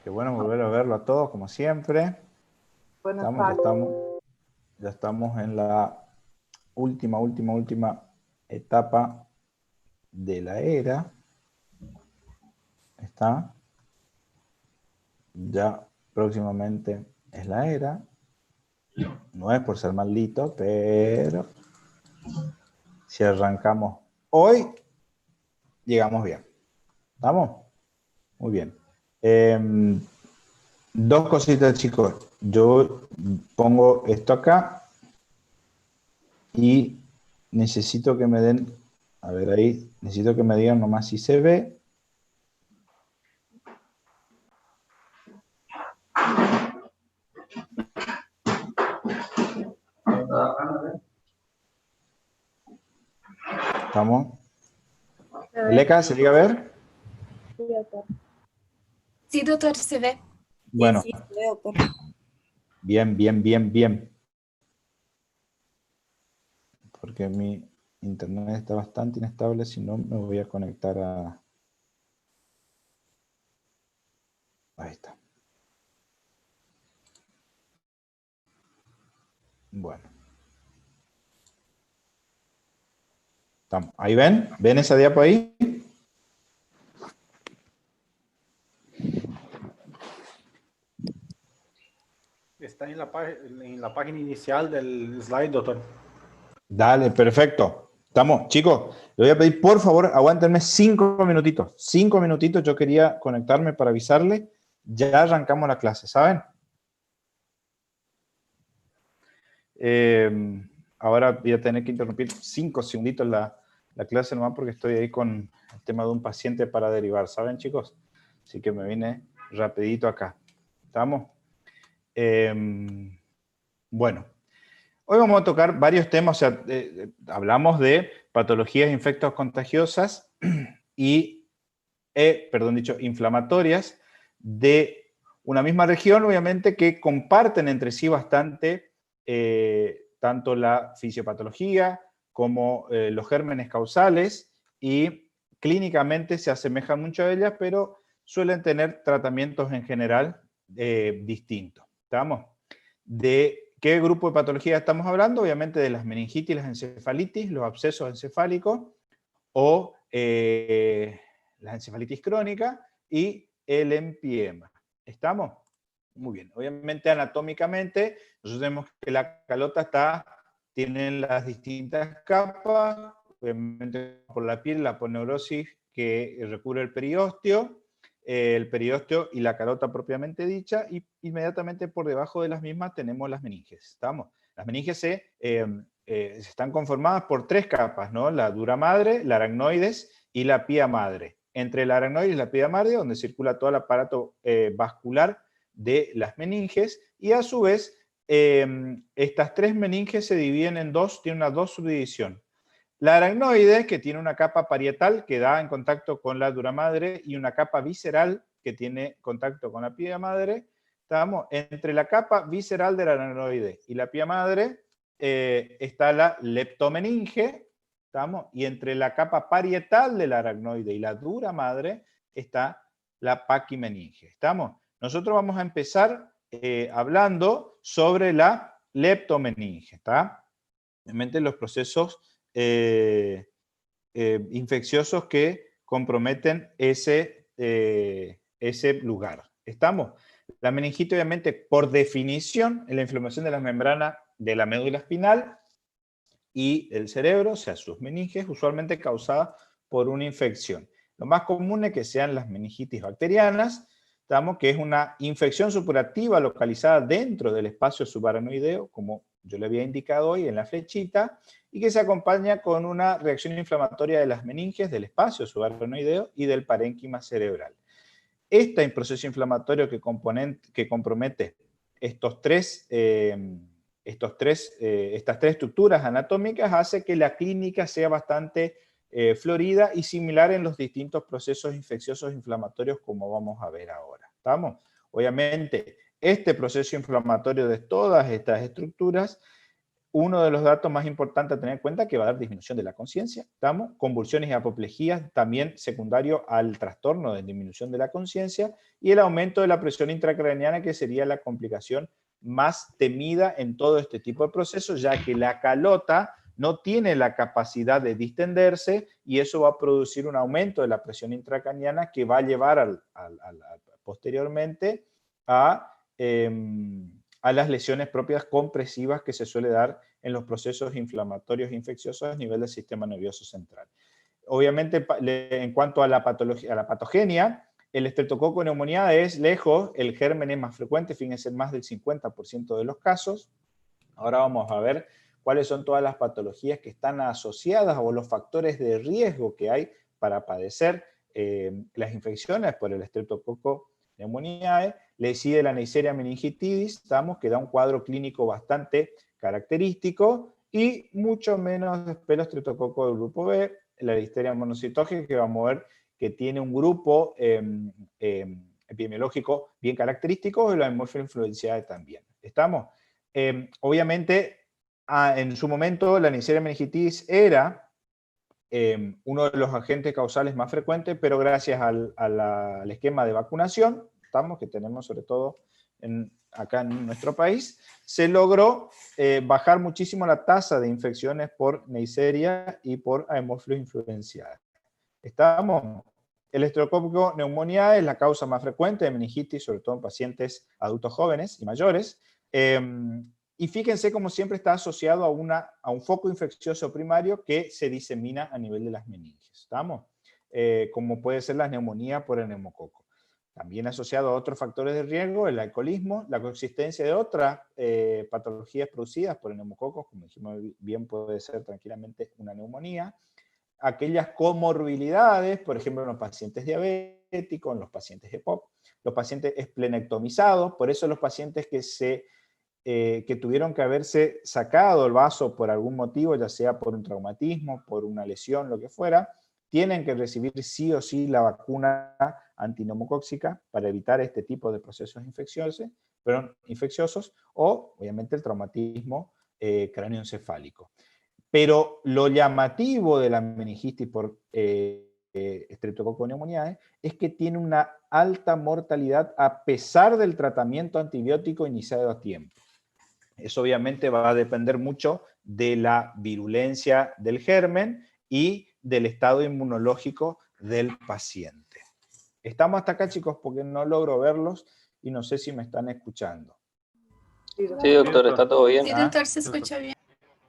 Qué bueno volver a verlo a todos, como siempre. Buenas tardes. Ya estamos en la última etapa de la era. Está. Ya próximamente es la era. No es por ser maldito, pero si arrancamos hoy, llegamos bien. ¿Estamos? Muy bien. Dos cositas, chicos. Yo pongo esto acá y necesito que me den, a ver ahí, necesito que me digan nomás si se ve. ¿Estamos? Leca, ¿se llega a ver? Sí, doctor, se ve. Bueno, Sí, veo, doctor. bien. Porque mi internet está bastante inestable, si no me voy a conectar a... Ahí está. Bueno. Estamos. ¿Ahí ven? ¿Ven esa diapo ahí? Está en la página inicial del slide, doctor. Dale, perfecto. Estamos, chicos, le voy a pedir, por favor, aguántenme 5 minutitos. 5 minutitos, yo quería conectarme para avisarle. Ya arrancamos la clase, ¿saben? Ahora voy a tener que interrumpir 5 segunditos la clase nomás porque estoy ahí con el tema de un paciente para derivar, ¿saben, chicos? Así que me vine rapidito acá. ¿Estamos? Bueno. Hoy vamos a tocar varios temas, o sea, hablamos de patologías infectocontagiosas y, inflamatorias de una misma región, obviamente, que comparten entre sí bastante tanto la fisiopatología como los gérmenes causales y clínicamente se asemejan mucho a ellas, pero suelen tener tratamientos en general distintos. ¿Estamos? ¿De qué grupo de patologías estamos hablando? Obviamente de las meningitis, las encefalitis, los abscesos encefálicos o la encefalitis crónica y el empiema. ¿Estamos? Muy bien. Obviamente anatómicamente nosotros vemos que la calota tiene las distintas capas, obviamente por la piel, la aponeurosis que recubre el periósteo y la calota propiamente dicha, y inmediatamente por debajo de las mismas tenemos las meninges. ¿Estamos? Las meninges están conformadas por 3 capas, ¿no? La dura madre, la aracnoides y la pía madre. Entre la aracnoides y la pía madre, donde circula todo el aparato vascular de las meninges, y a su vez estas 3 meninges se dividen en dos, tienen una subdivisión. La aracnoide, que tiene una capa parietal que da en contacto con la dura madre y una capa visceral que tiene contacto con la pía madre. ¿Estamos? Entre la capa visceral de la aracnoide y la pía madre está la leptomeninge, ¿estamos? Y entre la capa parietal de la aracnoide y la dura madre está la paquimeninge. ¿Estamos? Nosotros vamos a empezar hablando sobre la leptomeninge, ¿está? Obviamente los procesos infecciosos que comprometen ese lugar. ¿Estamos? La meningitis, obviamente, por definición, es la inflamación de las membranas de la médula espinal y el cerebro, o sea, sus meninges, usualmente causada por una infección. Lo más común es que sean las meningitis bacterianas, ¿estamos? Que es una infección supurativa localizada dentro del espacio subaracnoideo, como yo le había indicado hoy en la flechita, y que se acompaña con una reacción inflamatoria de las meninges, del espacio subaracnoideo y del parénquima cerebral. Este proceso inflamatorio que compromete estas tres estructuras anatómicas hace que la clínica sea bastante florida y similar en los distintos procesos infecciosos inflamatorios como vamos a ver ahora. ¿Estamos? Obviamente, este proceso inflamatorio de todas estas estructuras uno de los datos más importantes a tener en cuenta es que va a dar disminución de la conciencia, ¿estamos? Convulsiones y apoplejías, también secundario al trastorno de disminución de la conciencia, y el aumento de la presión intracraneana, que sería la complicación más temida en todo este tipo de procesos, ya que la calota no tiene la capacidad de distenderse y eso va a producir un aumento de la presión intracraneana que va a llevar posteriormente a las lesiones propias compresivas que se suele dar en los procesos inflamatorios infecciosos a nivel del sistema nervioso central. Obviamente, en cuanto a la patología, a la patogenia, el estreptococo neumonía es lejos, el germen es más frecuente, fíjense, en más del 50% de los casos. Ahora vamos a ver cuáles son todas las patologías que están asociadas o los factores de riesgo que hay para padecer las infecciones por el estreptococo pneumoniae. Le sigue la Neisseria meningitidis, que da un cuadro clínico bastante característico, y mucho menos después el estreptococo del grupo B, la Listeria monocitógena, que vamos a ver que tiene un grupo epidemiológico bien característico, y la Haemophilus influenzae también. ¿Estamos? Obviamente, en su momento, la Neisseria meningitidis era uno de los agentes causales más frecuentes, pero gracias al esquema de vacunación, que tenemos sobre todo acá en nuestro país, se logró bajar muchísimo la tasa de infecciones por Neisseria y por Haemophilus influenzae. ¿Estamos? El estreptococo neumoniae es la causa más frecuente de meningitis, sobre todo en pacientes adultos jóvenes y mayores. Y fíjense como siempre está asociado a un foco infeccioso primario que se disemina a nivel de las meninges. ¿Estamos? Como puede ser la neumonía por el neumococo. También asociado a otros factores de riesgo, el alcoholismo, la coexistencia de otras patologías producidas por el neumococo, como dijimos bien, puede ser tranquilamente una neumonía. Aquellas comorbilidades, por ejemplo, en los pacientes diabéticos, en los pacientes EPOC, los pacientes esplenectomizados, por eso los pacientes que tuvieron que haberse sacado el vaso por algún motivo, ya sea por un traumatismo, por una lesión, lo que fuera, tienen que recibir sí o sí la vacuna antineumocóxica para evitar este tipo de procesos infecciosos, o obviamente el traumatismo cráneoencefálico. Pero lo llamativo de la meningitis por Streptococcus pneumoniae es que tiene una alta mortalidad a pesar del tratamiento antibiótico iniciado a tiempo. Eso obviamente va a depender mucho de la virulencia del germen y del estado inmunológico del paciente. Estamos hasta acá, chicos, porque no logro verlos y no sé si me están escuchando. Sí, doctor, está todo bien. Sí, doctor, se escucha bien.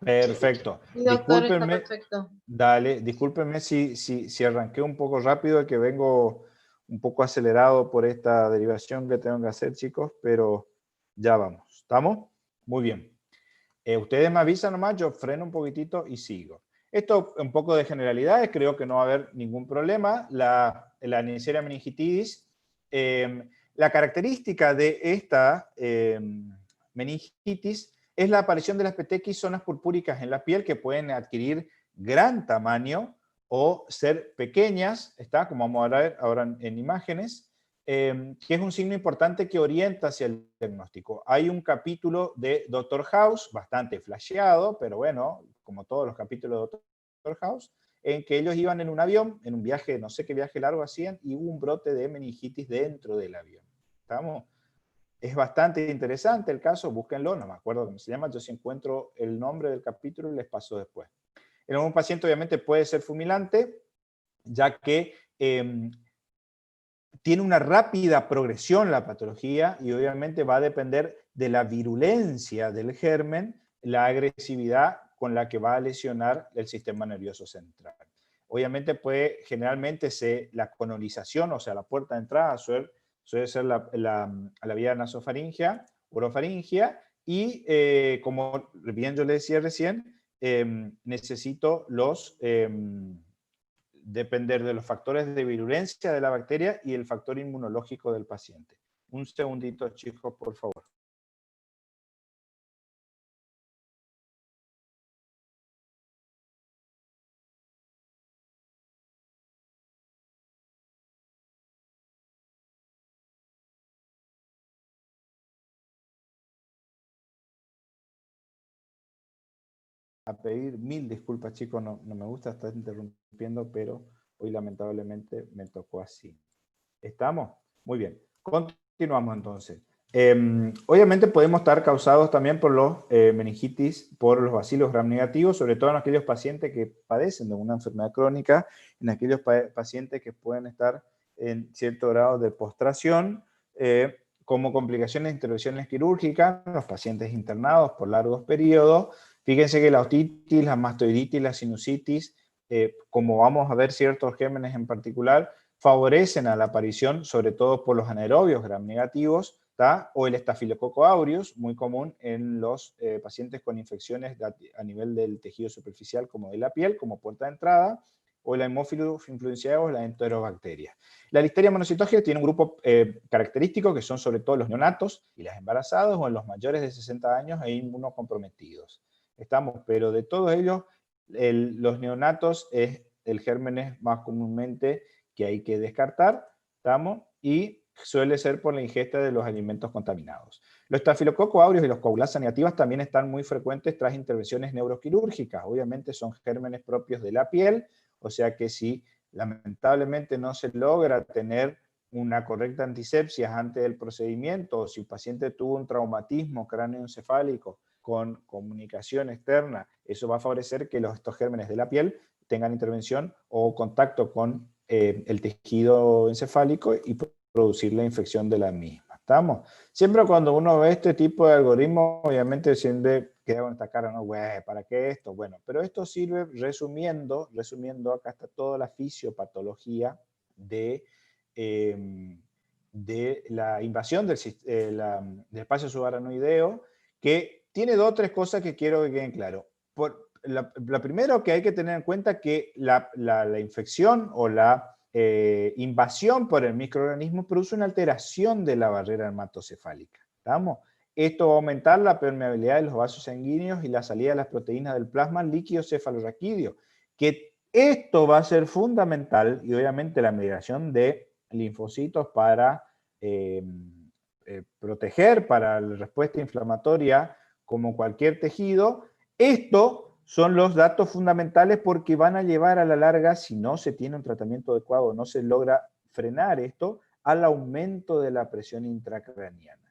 Perfecto. Sí, doctor, está Discúlpenme, perfecto. dale, discúlpenme si arranqué un poco rápido, que vengo un poco acelerado por esta derivación que tengo que hacer, chicos, pero ya vamos. ¿Estamos? Muy bien. Ustedes me avisan nomás, yo freno un poquitito y sigo. Esto un poco de generalidades, creo que no va a haber ningún problema. La Neisseria meningitidis, la característica de esta meningitis es la aparición de las petequis, zonas purpúricas en la piel, que pueden adquirir gran tamaño o ser pequeñas, ¿está? Como vamos a ver ahora en imágenes, que es un signo importante que orienta hacia el diagnóstico. Hay un capítulo de Dr. House, bastante flasheado, pero bueno, como todos los capítulos de Dr. House, en que ellos iban en un avión, en un viaje, no sé qué viaje largo hacían, y hubo un brote de meningitis dentro del avión. ¿Estamos? Es bastante interesante el caso, búsquenlo, no me acuerdo cómo se llama, yo si encuentro el nombre del capítulo les paso después. En un paciente obviamente puede ser fulminante, ya que tiene una rápida progresión la patología y obviamente va a depender de la virulencia del germen, la agresividad con la que va a lesionar el sistema nervioso central. Obviamente generalmente la colonización, o sea, la puerta de entrada suele ser la vía nasofaringea, orofaringea, y como bien yo le decía recién, necesito depender de los factores de virulencia de la bacteria y el factor inmunológico del paciente. Un segundito, chicos, por favor. a pedir 1000 disculpas, chicos, no me gusta estar interrumpiendo, pero hoy lamentablemente me tocó así. ¿Estamos? Muy bien. Continuamos entonces. Obviamente podemos estar causados también por los meningitis, por los bacilos gram negativos, sobre todo en aquellos pacientes que padecen de una enfermedad crónica, en aquellos pacientes que pueden estar en cierto grado de postración, como complicaciones de intervenciones quirúrgicas, los pacientes internados por largos periodos. Fíjense que la otitis, la mastoiditis, la sinusitis, como vamos a ver ciertos gérmenes en particular, favorecen a la aparición, sobre todo por los anaerobios gram negativos, ¿tá? O el estafilococo aureus, muy común en los pacientes con infecciones a nivel del tejido superficial como de la piel, como puerta de entrada, o el Haemophilus influenzae, la enterobacteria. La listeria monocitogenes tiene un grupo característico que son sobre todo los neonatos y las embarazadas o en los mayores de 60 años e inmunocomprometidos. Pero de todos ellos, los neonatos es el germen más comúnmente que hay que descartar, ¿estamos? Y suele ser por la ingesta de los alimentos contaminados. Los estafilococo aureus y los coagulasa negativas también están muy frecuentes tras intervenciones neuroquirúrgicas. Obviamente son gérmenes propios de la piel, o sea que si lamentablemente no se logra tener una correcta antisepsia antes del procedimiento, o si el paciente tuvo un traumatismo cráneoencefálico con comunicación externa, eso va a favorecer que estos gérmenes de la piel tengan intervención o contacto con el tejido encefálico y producir la infección de la misma. ¿Estamos? Siempre cuando uno ve este tipo de algoritmo, obviamente siempre queda con esta cara, ¿no? Güey, ¿para qué esto? Bueno, pero esto sirve, resumiendo, acá está toda la fisiopatología de la invasión del espacio subaranoideo, que tiene 2 o 3 cosas que quiero que queden claro. La primera que hay que tener en cuenta que la infección o la invasión por el microorganismo produce una alteración de la barrera hematocefálica. ¿Estamos? Esto va a aumentar la permeabilidad de los vasos sanguíneos y la salida de las proteínas del plasma líquido cefalorraquídeo, que esto va a ser fundamental y obviamente la migración de linfocitos para proteger para la respuesta inflamatoria como cualquier tejido. Esto son los datos fundamentales porque van a llevar a la larga, si no se tiene un tratamiento adecuado, no se logra frenar esto, al aumento de la presión intracraneana.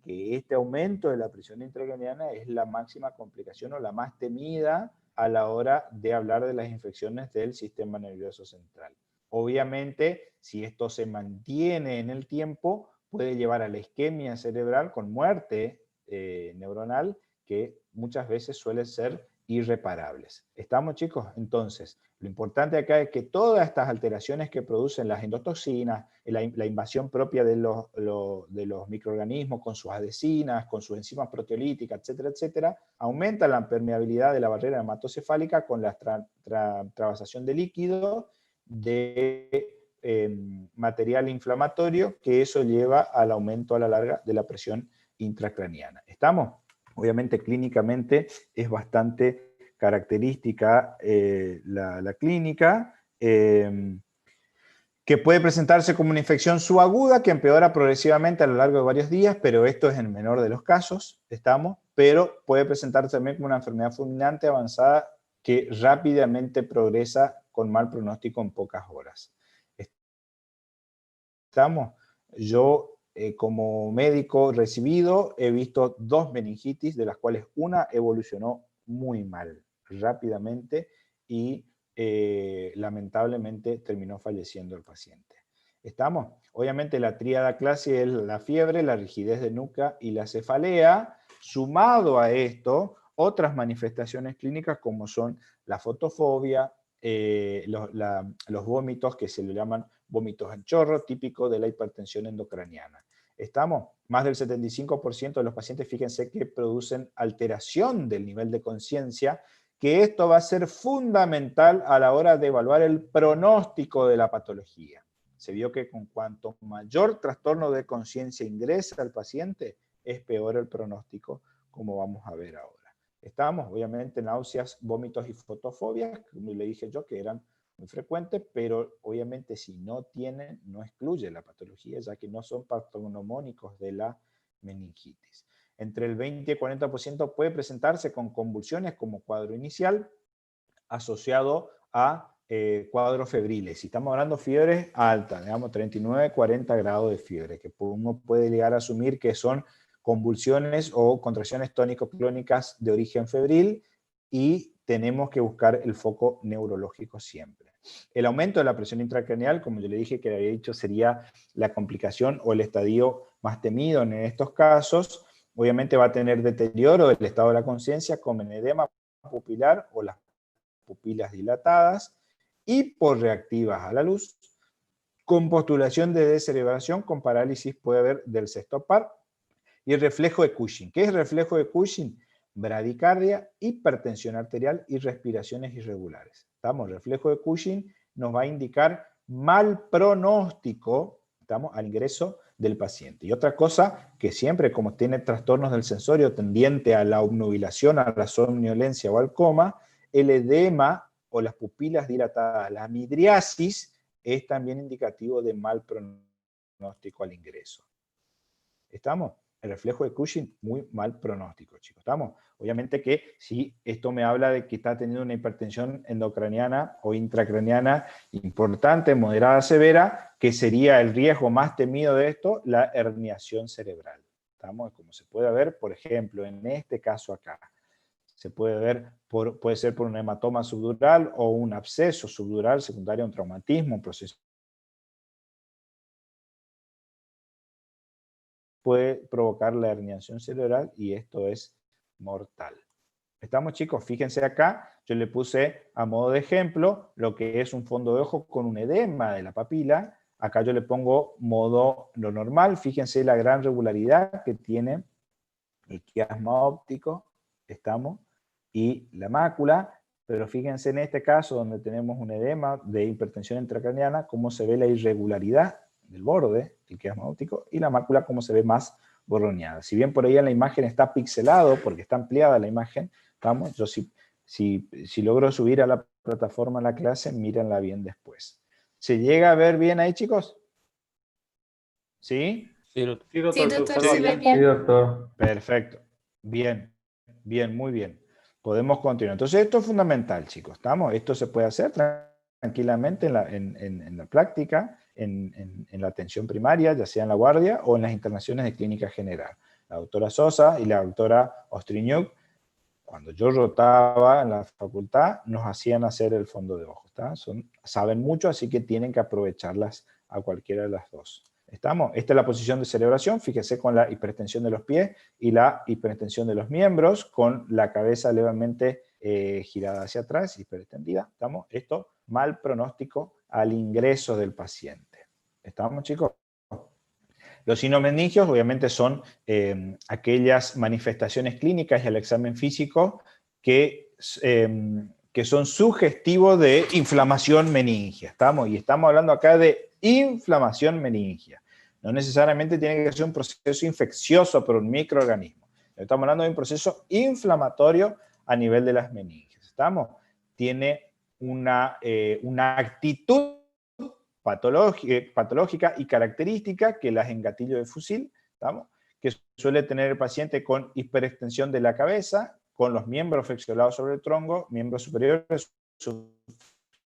Que este aumento de la presión intracraneana es la máxima complicación o la más temida a la hora de hablar de las infecciones del sistema nervioso central. Obviamente, si esto se mantiene en el tiempo, puede llevar a la isquemia cerebral con muerte neuronal, que muchas veces suelen ser irreparables. ¿Estamos, chicos? Entonces, lo importante acá es que todas estas alteraciones que producen las endotoxinas, la invasión propia de los microorganismos con sus adhesinas, con sus enzimas proteolíticas, etcétera, etcétera, aumentan la permeabilidad de la barrera hematocefálica con la travasación de líquido, de material inflamatorio, que eso lleva al aumento a la larga de la presión intracraneana. ¿Estamos? Obviamente clínicamente es bastante característica la clínica, que puede presentarse como una infección subaguda que empeora progresivamente a lo largo de varios días, pero esto es en el menor de los casos, pero puede presentarse también como una enfermedad fulminante avanzada que rápidamente progresa con mal pronóstico en pocas horas. Yo, como médico recibido, he visto 2 meningitis, de las cuales una evolucionó muy mal, rápidamente, y lamentablemente terminó falleciendo el paciente. ¿Estamos? Obviamente la tríada clásica es la fiebre, la rigidez de nuca y la cefalea. Sumado a esto, otras manifestaciones clínicas como son la fotofobia, los vómitos que se le llaman vómitos en chorro, típico de la hipertensión endocraniana. ¿Estamos? Más del 75% de los pacientes, fíjense que producen alteración del nivel de conciencia, que esto va a ser fundamental a la hora de evaluar el pronóstico de la patología. Se vio que con cuanto mayor trastorno de conciencia ingresa al paciente, es peor el pronóstico, como vamos a ver ahora. Estamos, obviamente, náuseas, vómitos y fotofobias, como le dije yo, que eran muy frecuentes, pero obviamente si no tienen, no excluye la patología, ya que no son patognomónicos de la meningitis. entre el 20 y 40% puede presentarse con convulsiones como cuadro inicial asociado a cuadros febriles. Si estamos hablando de fiebres altas, digamos 39, 40 grados de fiebre, que uno puede llegar a asumir que son convulsiones o contracciones tónico-clónicas de origen febril, y tenemos que buscar el foco neurológico siempre. El aumento de la presión intracraneal, como yo le dije que le había dicho, sería la complicación o el estadio más temido en estos casos. Obviamente va a tener deterioro del estado de la conciencia con edema pupilar o las pupilas dilatadas, hiporreactivas a la luz, con postulación de descerebración, con parálisis puede haber del sexto par, y el reflejo de Cushing. ¿Qué es el reflejo de Cushing? Bradicardia, hipertensión arterial y respiraciones irregulares. ¿Estamos? El reflejo de Cushing nos va a indicar mal pronóstico, ¿estamos?, al ingreso del paciente. Y otra cosa que siempre, como tiene trastornos del sensorio tendiente a la obnubilación, a la somnolencia o al coma, el edema o las pupilas dilatadas, la midriasis, es también indicativo de mal pronóstico al ingreso. ¿Estamos? El reflejo de Cushing, muy mal pronóstico, chicos. ¿Estamos? Obviamente que si esto me habla de que está teniendo una hipertensión endocraniana o intracraniana importante, moderada, severa, que sería el riesgo más temido de esto, la herniación cerebral. ¿Estamos? Como se puede ver, por ejemplo, en este caso acá. Se puede ver, puede ser por un hematoma subdural o un absceso subdural secundario a un traumatismo, un proceso. Puede provocar la herniación cerebral y esto es mortal. ¿Estamos, chicos? Fíjense acá, yo le puse a modo de ejemplo lo que es un fondo de ojo con un edema de la papila. Acá yo le pongo modo lo normal. Fíjense la gran regularidad que tiene el quiasma óptico. ¿Estamos? Y la mácula, pero fíjense en este caso donde tenemos un edema de hipertensión intracraneana, cómo se ve la irregularidad del borde, el quiasma óptico, y la mácula cómo se ve más borroneada. Si bien por ahí en la imagen está pixelado, porque está ampliada la imagen, vamos, yo si logro subir a la plataforma la clase, mírenla bien después. ¿Se llega a ver bien ahí, chicos? ¿Sí? Sí, doctor, Sí, doctor, se se observa ve bien. bien. Sí, doctor. Perfecto. Bien, bien, muy bien. Podemos continuar. Entonces esto es fundamental, chicos. ¿Estamos? Esto se puede hacer tranquilamente en la práctica, en la atención primaria, ya sea en la guardia o en las internaciones de clínica general. La doctora Sosa y la doctora Ostriñuk, cuando yo rotaba en la facultad, nos hacían hacer el fondo de ojo. Saben mucho, así que tienen que aprovecharlas a cualquiera de las dos. ¿Estamos? Esta es la posición de celebración. Fíjese con la hiperextensión de los pies y la hiperextensión de los miembros, con la cabeza levemente girada hacia atrás, hiperextendida. ¿Estamos? Esto, mal pronóstico al ingreso del paciente. ¿Estamos, chicos? Los signos meningios obviamente son aquellas manifestaciones clínicas y el examen físico que son sugestivos de inflamación meningia. Y estamos hablando acá de inflamación meningia. No necesariamente tiene que ser un proceso infeccioso por un microorganismo. Estamos hablando de un proceso inflamatorio a nivel de las meningias. Tiene una actitud patológica y característica que las en gatillo de fusil, ¿estamos?, que suele tener el paciente con hiperextensión de la cabeza, con los miembros flexionados sobre el tronco, miembros superiores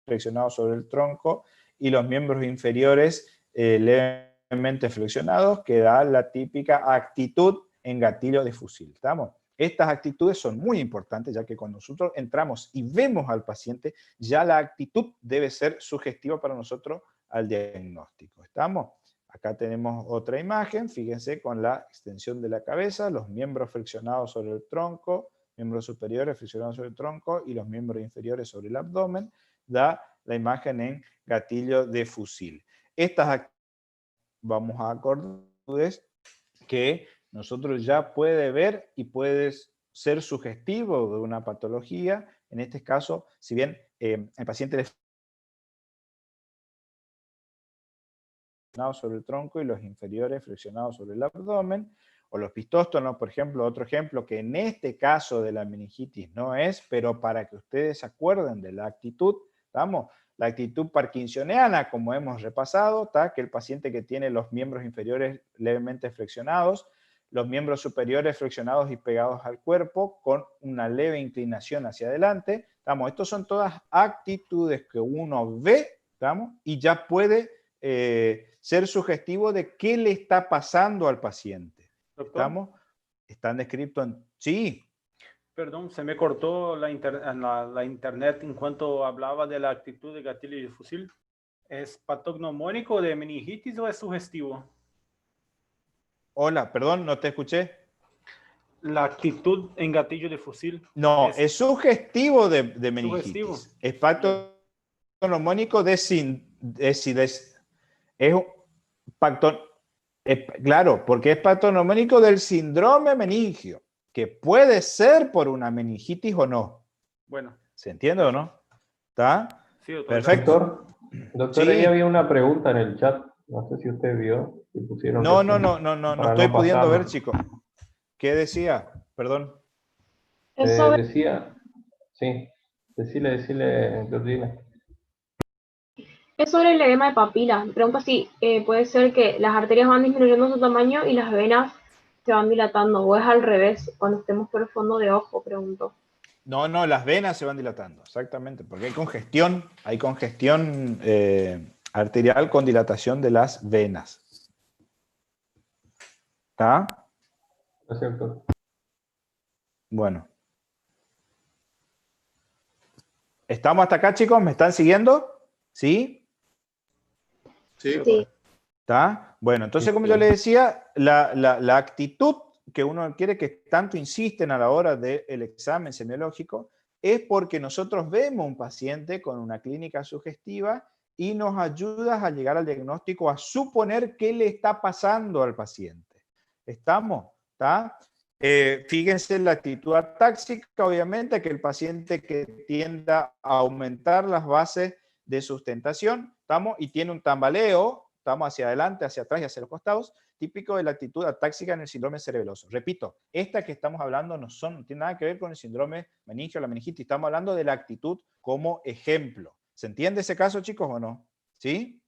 flexionados sobre el tronco y los miembros inferiores levemente flexionados, que da la típica actitud en gatillo de fusil. ¿Estamos? Estas actitudes son muy importantes, ya que cuando nosotros entramos y vemos al paciente, ya la actitud debe ser sugestiva para nosotros al diagnóstico. ¿Estamos? Acá tenemos otra imagen, fíjense, con la extensión de la cabeza, los miembros flexionados sobre el tronco, miembros superiores flexionados sobre el tronco y los miembros inferiores sobre el abdomen, da la imagen en gatillo de fusil. Estas vamos a acordarles que nosotros ya puede ver y puede ser sugestivo de una patología. En este caso, si bien el paciente le flexionados sobre el tronco y los inferiores flexionados sobre el abdomen, o los pistóstonos, por ejemplo, otro ejemplo que en este caso de la meningitis no es, pero para que ustedes se acuerden de la actitud, ¿estamos? La actitud parkinsoniana, como hemos repasado, que el paciente que tiene los miembros inferiores levemente flexionados, los miembros superiores flexionados y pegados al cuerpo con una leve inclinación hacia adelante. ¿Estamos? Estas son todas actitudes que uno ve, ¿estamos? Y ya puede ser sugestivo de qué le está pasando al paciente. Doctor, ¿Estamos? Están descritos en... Sí. perdón, se me cortó la internet en cuanto hablaba de la actitud de gatillo difusil. ¿Es patognomónico de meningitis o es sugestivo? Hola, perdón, no te escuché. La actitud en gatillo difusil. No, es sugestivo de meningitis. Sugestivo. Es patognomónico es un claro, porque es patognomónico del síndrome meningio, que puede ser por una meningitis o no. Bueno. ¿Se entiende o no? ¿Está? Sí, doctor. Perfecto. Doctor, Sí. ahí había una pregunta en el chat. No sé si usted vio. Que pusieron No para estoy pudiendo pasarlo. ver, chicos. ¿Qué decía? Perdón. Decía, sí, decile, Georgina. Es sobre el edema de papila. Pregunta si puede ser que las arterias van disminuyendo su tamaño y las venas se van dilatando, o es al revés, cuando estemos por el fondo de ojo, pregunto. No, las venas se van dilatando, exactamente, porque hay congestión arterial con dilatación de las venas. ¿Está? ¿No es cierto? Bueno. ¿Estamos hasta acá, chicos? ¿Me están siguiendo? ¿Sí? Sí. ¿Está? Bueno, entonces, como yo les decía, la actitud que uno quiere, que tanto insisten a la hora del examen semiológico, es porque nosotros vemos un paciente con una clínica sugestiva y nos ayuda a llegar al diagnóstico, a suponer qué le está pasando al paciente. ¿Estamos? ¿Está? Fíjense en la actitud atáxica, obviamente, que el paciente que tienda a aumentar las bases de sustentación, ¿estamos? Y tiene un tambaleo, estamos hacia adelante, hacia atrás y hacia los costados, típico de la actitud atáxica en el síndrome cerebeloso. Repito, esta que estamos hablando no tiene nada que ver con el síndrome meningio o la meningitis, estamos hablando de la actitud como ejemplo. ¿Se entiende ese caso, chicos, o no? ¿Sí?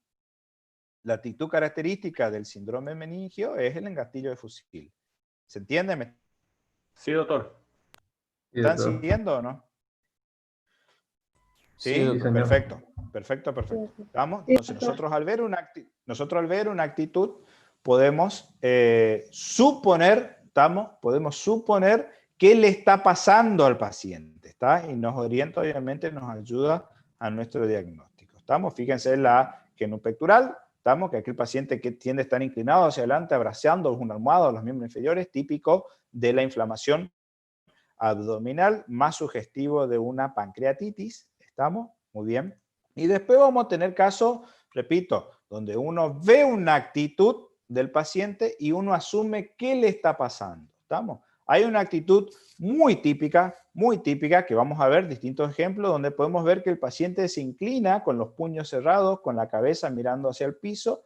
La actitud característica del síndrome meningio es el engastillo de fusil. ¿Se entiende? Sí, doctor. ¿Están siguiendo o no? Sí, perfecto. ¿Vamos? Entonces, nosotros al ver una actitud podemos suponer qué le está pasando al paciente, ¿está? Y nos orienta, obviamente, nos ayuda a nuestro diagnóstico. ¿Estamos? Fíjense en la genupectoral, ¿estamos? Que aquí el paciente que tiende a estar inclinado hacia adelante, abrazando una almohada o los miembros inferiores, típico de la inflamación abdominal, más sugestivo de una pancreatitis. ¿Estamos? Muy bien. Y después vamos a tener casos, repito, donde uno ve una actitud del paciente y uno asume qué le está pasando. ¿Estamos? Hay una actitud muy típica, que vamos a ver distintos ejemplos, donde podemos ver que el paciente se inclina con los puños cerrados, con la cabeza mirando hacia el piso,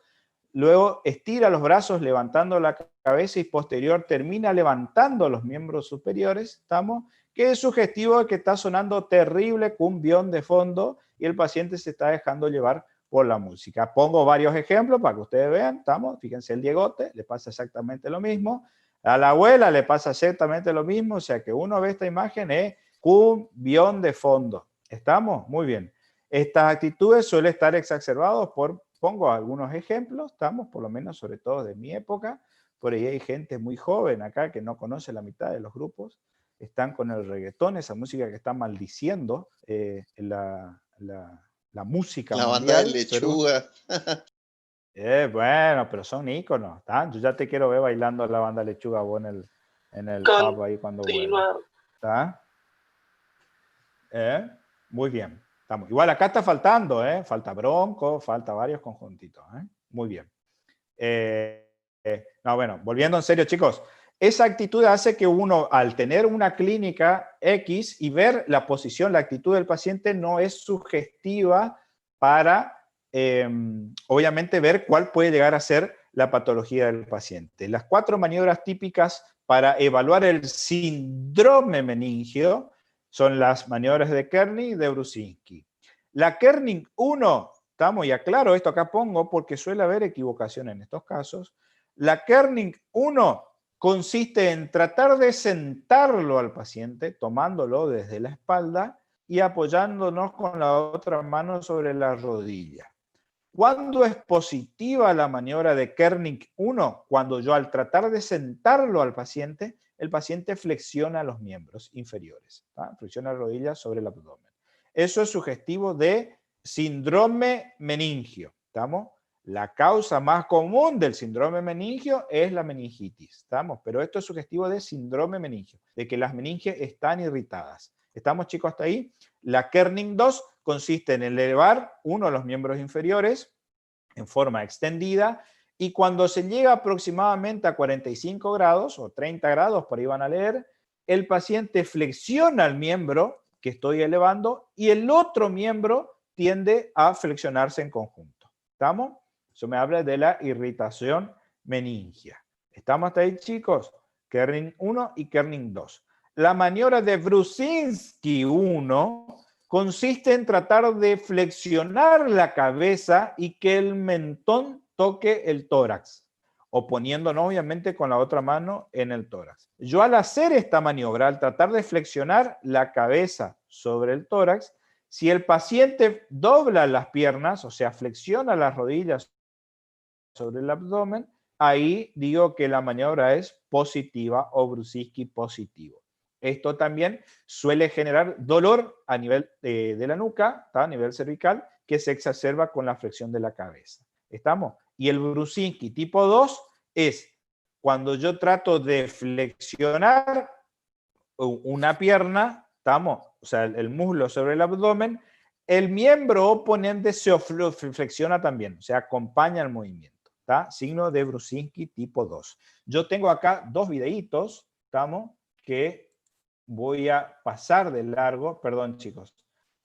luego estira los brazos levantando la cabeza y posterior termina levantando los miembros superiores, ¿estamos? Que es sugestivo de que está sonando terrible cumbión de fondo y el paciente se está dejando llevar por la música. Pongo varios ejemplos para que ustedes vean, ¿estamos? Fíjense, el Diegote le pasa exactamente lo mismo, a la abuela le pasa exactamente lo mismo, o sea que uno ve esta imagen, es cumbión de fondo. ¿Estamos? Muy bien. Estas actitudes suelen estar exacerbadas por, pongo algunos ejemplos, estamos, por lo menos sobre todo de mi época, por ahí hay gente muy joven acá que no conoce la mitad de los grupos, están con el reggaetón, esa música que está maldiciendo la música la mundial. Banda de Lechuga. Bueno, pero son íconos, ¿está? Yo ya te quiero ver bailando la Banda Lechuga vos en el pub ahí cuando vuelva. ¿Está? Muy bien. Estamos. Igual acá está faltando, falta Bronco, falta varios conjuntitos. Muy bien. No, bueno, volviendo en serio, chicos. Esa actitud hace que uno, al tener una clínica X y ver la posición, la actitud del paciente, no es sugestiva para, obviamente, ver cuál puede llegar a ser la patología del paciente. Las 4 maniobras típicas para evaluar el síndrome meningio son las maniobras de Kerning y de Brusinski. La Kerning 1, estamos, y aclaro esto acá pongo porque suele haber equivocación en estos casos. La Kerning 1 consiste en tratar de sentarlo al paciente, tomándolo desde la espalda y apoyándonos con la otra mano sobre la rodilla. ¿Cuándo es positiva la maniobra de Kernig 1? Cuando yo al tratar de sentarlo al paciente, el paciente flexiona los miembros inferiores, ¿tá? Flexiona las rodillas sobre el abdomen. Eso es sugestivo de síndrome meningio, ¿estamos? La causa más común del síndrome meningio es la meningitis, ¿estamos? Pero esto es sugestivo de síndrome meningio, de que las meninges están irritadas. ¿Estamos, chicos, hasta ahí? La Kernig 2 consiste en elevar uno de los miembros inferiores en forma extendida y cuando se llega aproximadamente a 45 grados o 30 grados, por ahí van a leer, el paciente flexiona el miembro que estoy elevando y el otro miembro tiende a flexionarse en conjunto. ¿Estamos? Eso me habla de la irritación meningia. ¿Estamos hasta ahí, chicos? Kernig 1 y Kernig 2. La maniobra de Brusinski 1 consiste en tratar de flexionar la cabeza y que el mentón toque el tórax, o poniéndonos obviamente con la otra mano en el tórax. Yo al hacer esta maniobra, al tratar de flexionar la cabeza sobre el tórax, si el paciente dobla las piernas, o sea, flexiona las rodillas sobre el abdomen, ahí digo que la maniobra es positiva o Brusinski positivo. Esto también suele generar dolor a nivel de la nuca, ¿tá? A nivel cervical, que se exacerba con la flexión de la cabeza. ¿Estamos? Y el Brusinski tipo 2 es cuando yo trato de flexionar una pierna, ¿estamos? O sea, el muslo sobre el abdomen, el miembro oponente se flexiona también, o sea, acompaña el movimiento, ¿tá? Signo de Brusinski tipo 2. Yo tengo acá dos videitos, ¿estamos? Que voy a pasar de largo, perdón chicos,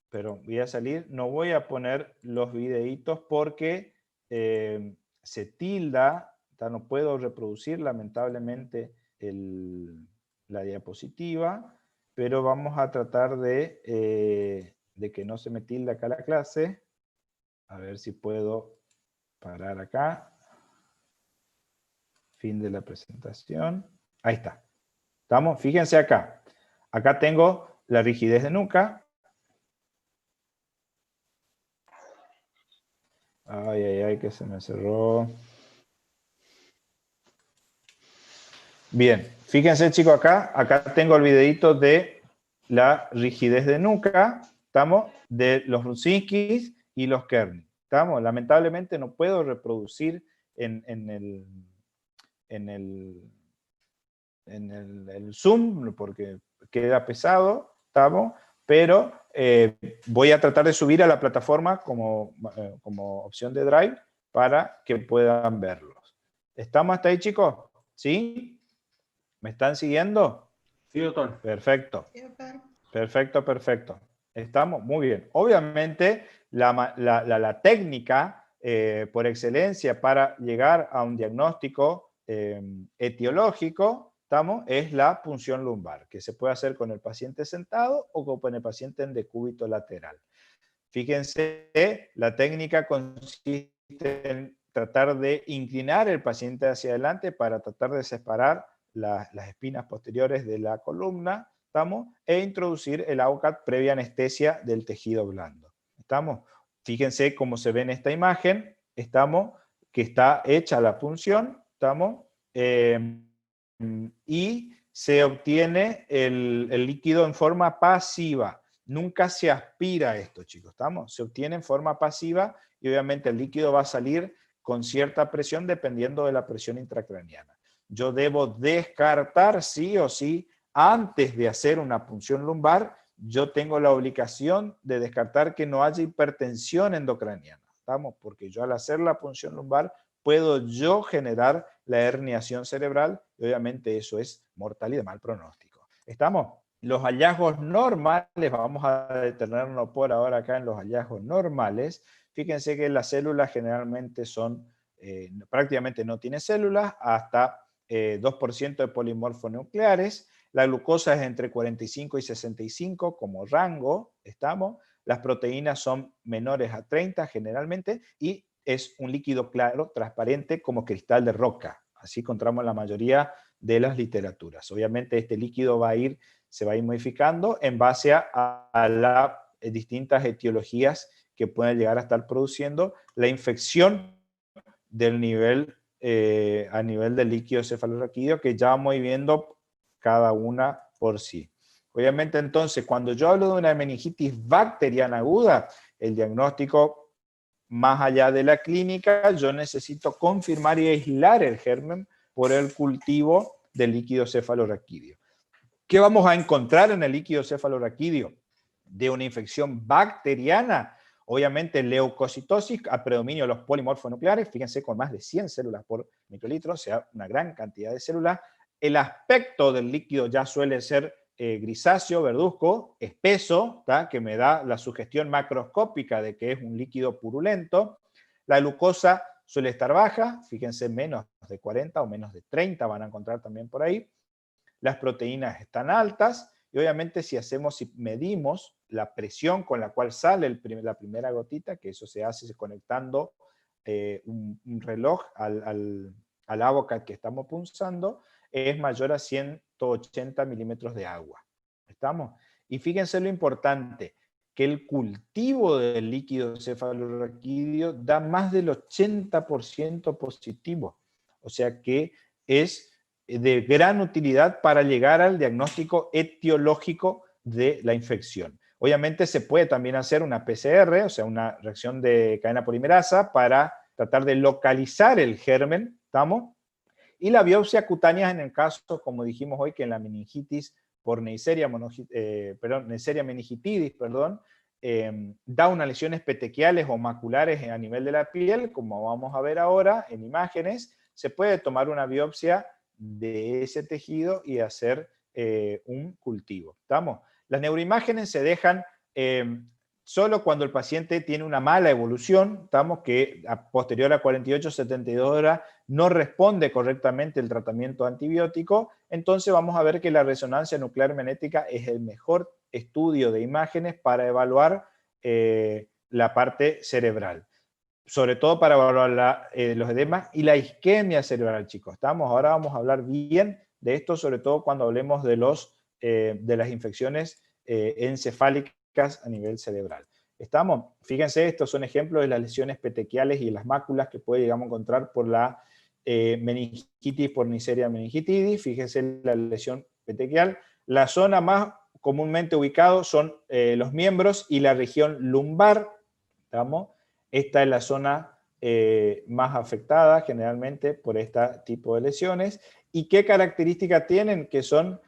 pero voy a salir, no voy a poner los videitos porque se tilda, no puedo reproducir lamentablemente la diapositiva, pero vamos a tratar de que no se me tilde acá la clase. A ver si puedo parar acá. Fin de la presentación. Ahí está. ¿Estamos? Fíjense acá. Acá tengo la rigidez de nuca. Ay, ay, ay, que se me cerró. Bien, fíjense chicos acá. Acá tengo el videito de la rigidez de nuca. ¿Estamos? De los Brusinskis y los Kernig. ¿Estamos? Lamentablemente no puedo reproducir en el Zoom porque queda pesado, ¿estamos? Pero voy a tratar de subir a la plataforma como opción de Drive para que puedan verlos. ¿Estamos hasta ahí, chicos? ¿Sí? ¿Me están siguiendo? Sí, doctor. Perfecto. Perfecto, perfecto. ¿Estamos? Muy bien. Obviamente, la técnica por excelencia para llegar a un diagnóstico etiológico, ¿estamos? Es la punción lumbar, que se puede hacer con el paciente sentado o con el paciente en decúbito lateral. Fíjense, la técnica consiste en tratar de inclinar el paciente hacia adelante para tratar de separar las espinas posteriores de la columna, ¿estamos? E introducir el AUCAT previa anestesia del tejido blando. ¿Estamos? Fíjense cómo se ve en esta imagen, ¿estamos? Que está hecha la punción, ¿estamos? Y se obtiene el líquido en forma pasiva. Nunca se aspira esto, chicos, ¿estamos? Se obtiene en forma pasiva y obviamente el líquido va a salir con cierta presión dependiendo de la presión intracraneana. Yo debo descartar sí o sí, antes de hacer una punción lumbar, yo tengo la obligación de descartar que no haya hipertensión endocraniana, ¿estamos? Porque yo al hacer la punción lumbar puedo yo generar la herniación cerebral y obviamente eso es mortal y de mal pronóstico. ¿Estamos? Los hallazgos normales, vamos a detenernos por ahora acá en los hallazgos normales. Fíjense que las células generalmente son, prácticamente no tiene células, hasta 2% de polimorfonucleares. La glucosa es entre 45 y 65 como rango, ¿estamos? Las proteínas son menores a 30 generalmente y es un líquido claro, transparente como cristal de roca. Así encontramos la mayoría de las literaturas. Obviamente este líquido se va a ir modificando en base a las distintas etiologías que pueden llegar a estar produciendo la infección del nivel, a nivel del líquido cefalorraquídeo, que ya vamos viendo cada una por sí. Obviamente entonces, cuando yo hablo de una meningitis bacteriana aguda, el diagnóstico, más allá de la clínica, yo necesito confirmar y aislar el germen por el cultivo del líquido cefalorraquídeo. ¿Qué vamos a encontrar en el líquido cefalorraquídeo de una infección bacteriana? Obviamente leucocitosis a predominio de los polimorfonucleares, fíjense, con más de 100 células por microlitro, o sea, una gran cantidad de células. El aspecto del líquido ya suele ser grisáceo, verduzco, espeso, ¿tá? Que me da la sugestión macroscópica de que es un líquido purulento. La glucosa suele estar baja, fíjense, menos de 40 o menos de 30 van a encontrar también por ahí. Las proteínas están altas, y obviamente si medimos la presión con la cual sale la primera gotita, que eso se hace conectando un reloj al Avocat que estamos punzando, es mayor a 180 milímetros de agua. ¿Estamos? Y fíjense lo importante, que el cultivo del líquido cefalorraquídeo da más del 80% positivo. O sea que es de gran utilidad para llegar al diagnóstico etiológico de la infección. Obviamente se puede también hacer una PCR, o sea, una reacción de cadena polimerasa, para tratar de localizar el germen, ¿estamos? Y la biopsia cutánea en el caso, como dijimos hoy, que en la meningitis por Neisseria meningitidis, da unas lesiones petequiales o maculares a nivel de la piel, como vamos a ver ahora en imágenes. Se puede tomar una biopsia de ese tejido y hacer un cultivo. ¿Estamos? Las neuroimágenes se dejan solo cuando el paciente tiene una mala evolución, ¿estamos? Que posterior a 48-72 horas no responde correctamente el tratamiento antibiótico. Entonces vamos a ver que la resonancia nuclear magnética es el mejor estudio de imágenes para evaluar la parte cerebral. Sobre todo para evaluar los edemas y la isquemia cerebral, chicos. ¿Estamos? Ahora vamos a hablar bien de esto, sobre todo cuando hablemos de las infecciones encefálicas a nivel cerebral. ¿Estamos? Fíjense, estos son ejemplos de las lesiones petequiales y las máculas que puede llegar a encontrar por la meningitis por Neisseria meningitidis. Fíjense la lesión petequial. La zona más comúnmente ubicada son los miembros y la región lumbar. ¿Estamos? Esta es la zona más afectada generalmente por este tipo de lesiones. ¿Y qué características tienen? Que son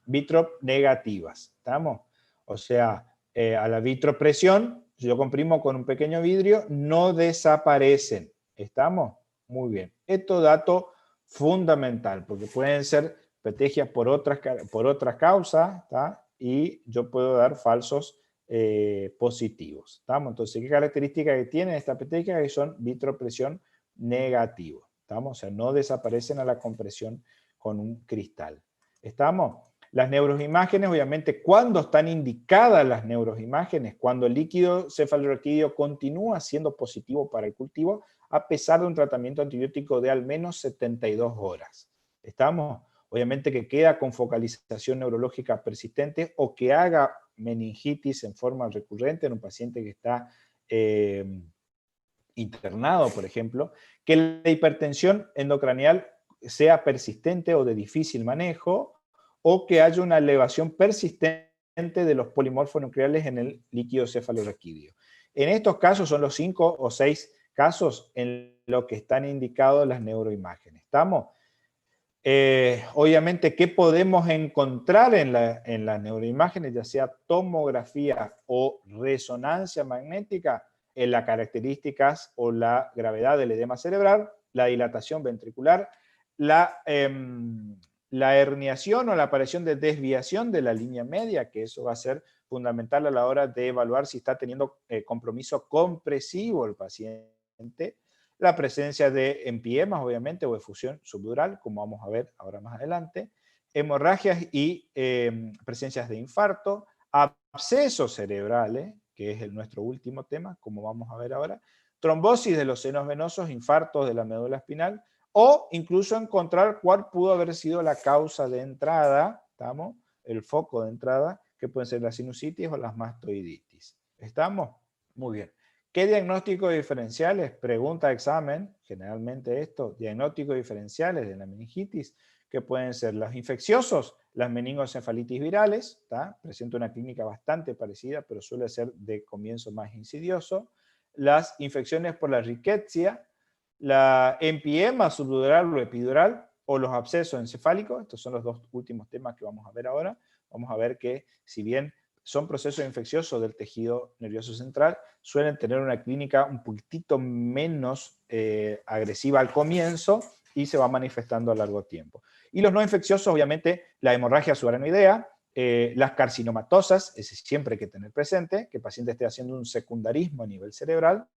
vitronegativas. ¿Estamos? O sea, a la vitropresión, si yo comprimo con un pequeño vidrio, no desaparecen. ¿Estamos? Muy bien. Esto es dato fundamental, porque pueden ser petequias por otras causas, ¿tá? Y yo puedo dar falsos positivos. ¿Estamos? Entonces, ¿qué características tienen esta petequia? Que son vitropresión negativo. ¿Estamos? O sea, no desaparecen a la compresión con un cristal. ¿Estamos? Las neuroimágenes, obviamente, ¿cuándo están indicadas las neuroimágenes? Cuando el líquido cefalorraquídeo continúa siendo positivo para el cultivo, a pesar de un tratamiento antibiótico de al menos 72 horas. ¿Estamos? Obviamente que queda con focalización neurológica persistente o que haga meningitis en forma recurrente en un paciente que está internado, por ejemplo, que la hipertensión endocranial sea persistente o de difícil manejo, o que haya una elevación persistente de los polimorfonucleares en el líquido cefalorraquídeo. En estos casos son los 5 o 6 casos en los que están indicados las neuroimágenes. ¿Estamos? Obviamente, ¿qué podemos encontrar en las neuroimágenes, ya sea tomografía o resonancia magnética? En las características o la gravedad del edema cerebral, la dilatación ventricular, la herniación o la aparición de desviación de la línea media, que eso va a ser fundamental a la hora de evaluar si está teniendo compromiso compresivo el paciente, la presencia de empiemas, obviamente, o efusión subdural, como vamos a ver ahora más adelante, hemorragias y presencias de infarto, abscesos cerebrales, que es nuestro último tema, como vamos a ver ahora, trombosis de los senos venosos, infartos de la médula espinal, o incluso encontrar cuál pudo haber sido la causa de entrada, ¿estamos? El foco de entrada, que pueden ser las sinusitis o las mastoiditis. ¿Estamos? Muy bien. ¿Qué diagnósticos diferenciales? Pregunta examen, generalmente esto, diagnósticos diferenciales de la meningitis, que pueden ser los infecciosos, las meningoencefalitis virales, ¿tá? Presenta una clínica bastante parecida, pero suele ser de comienzo más insidioso. Las infecciones por la rickettsia, la empiema subdural o epidural, o los abscesos encefálicos. Estos son los dos últimos temas que vamos a ver ahora. Vamos a ver que, si bien son procesos infecciosos del tejido nervioso central, suelen tener una clínica un poquitito menos agresiva al comienzo y se va manifestando a largo tiempo. Y los no infecciosos, obviamente, la hemorragia subaranoidea, las carcinomatosas, ese siempre hay que tener presente, que el paciente esté haciendo un secundarismo a nivel cerebral.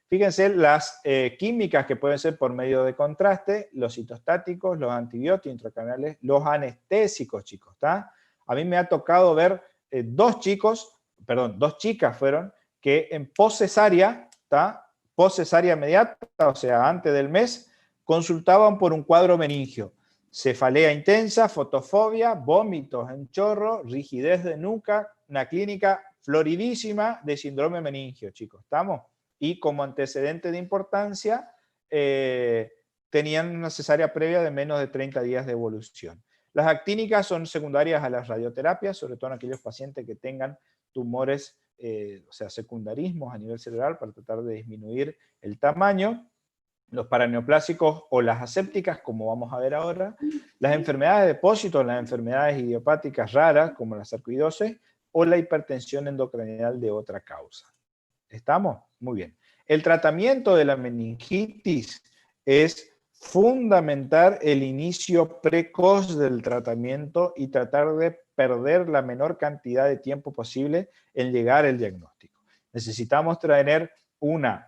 Fíjense las químicas que pueden ser por medio de contraste, los citostáticos, los antibióticos intracraniales, los anestésicos, chicos, ¿está? A mí me ha tocado ver dos chicas fueron, que en poscesárea, ¿está? Poscesárea inmediata, o sea, antes del mes, consultaban por un cuadro meningio. Cefalea intensa, fotofobia, vómitos en chorro, rigidez de nuca, una clínica floridísima de síndrome meningio, chicos, ¿estamos? Y como antecedente de importancia, tenían una cesárea previa de menos de 30 días de evolución. Las actínicas son secundarias a las radioterapias, sobre todo en aquellos pacientes que tengan tumores, o sea, secundarismos a nivel cerebral para tratar de disminuir el tamaño. Los paraneoplásicos o las asépticas, como vamos a ver ahora. Las enfermedades de depósito, las enfermedades idiopáticas raras, como la sarcoidosis, o la hipertensión endocranial de otra causa. ¿Estamos? Muy bien. El tratamiento de la meningitis es fundamental el inicio precoz del tratamiento y tratar de perder la menor cantidad de tiempo posible en llegar al diagnóstico. Necesitamos tener una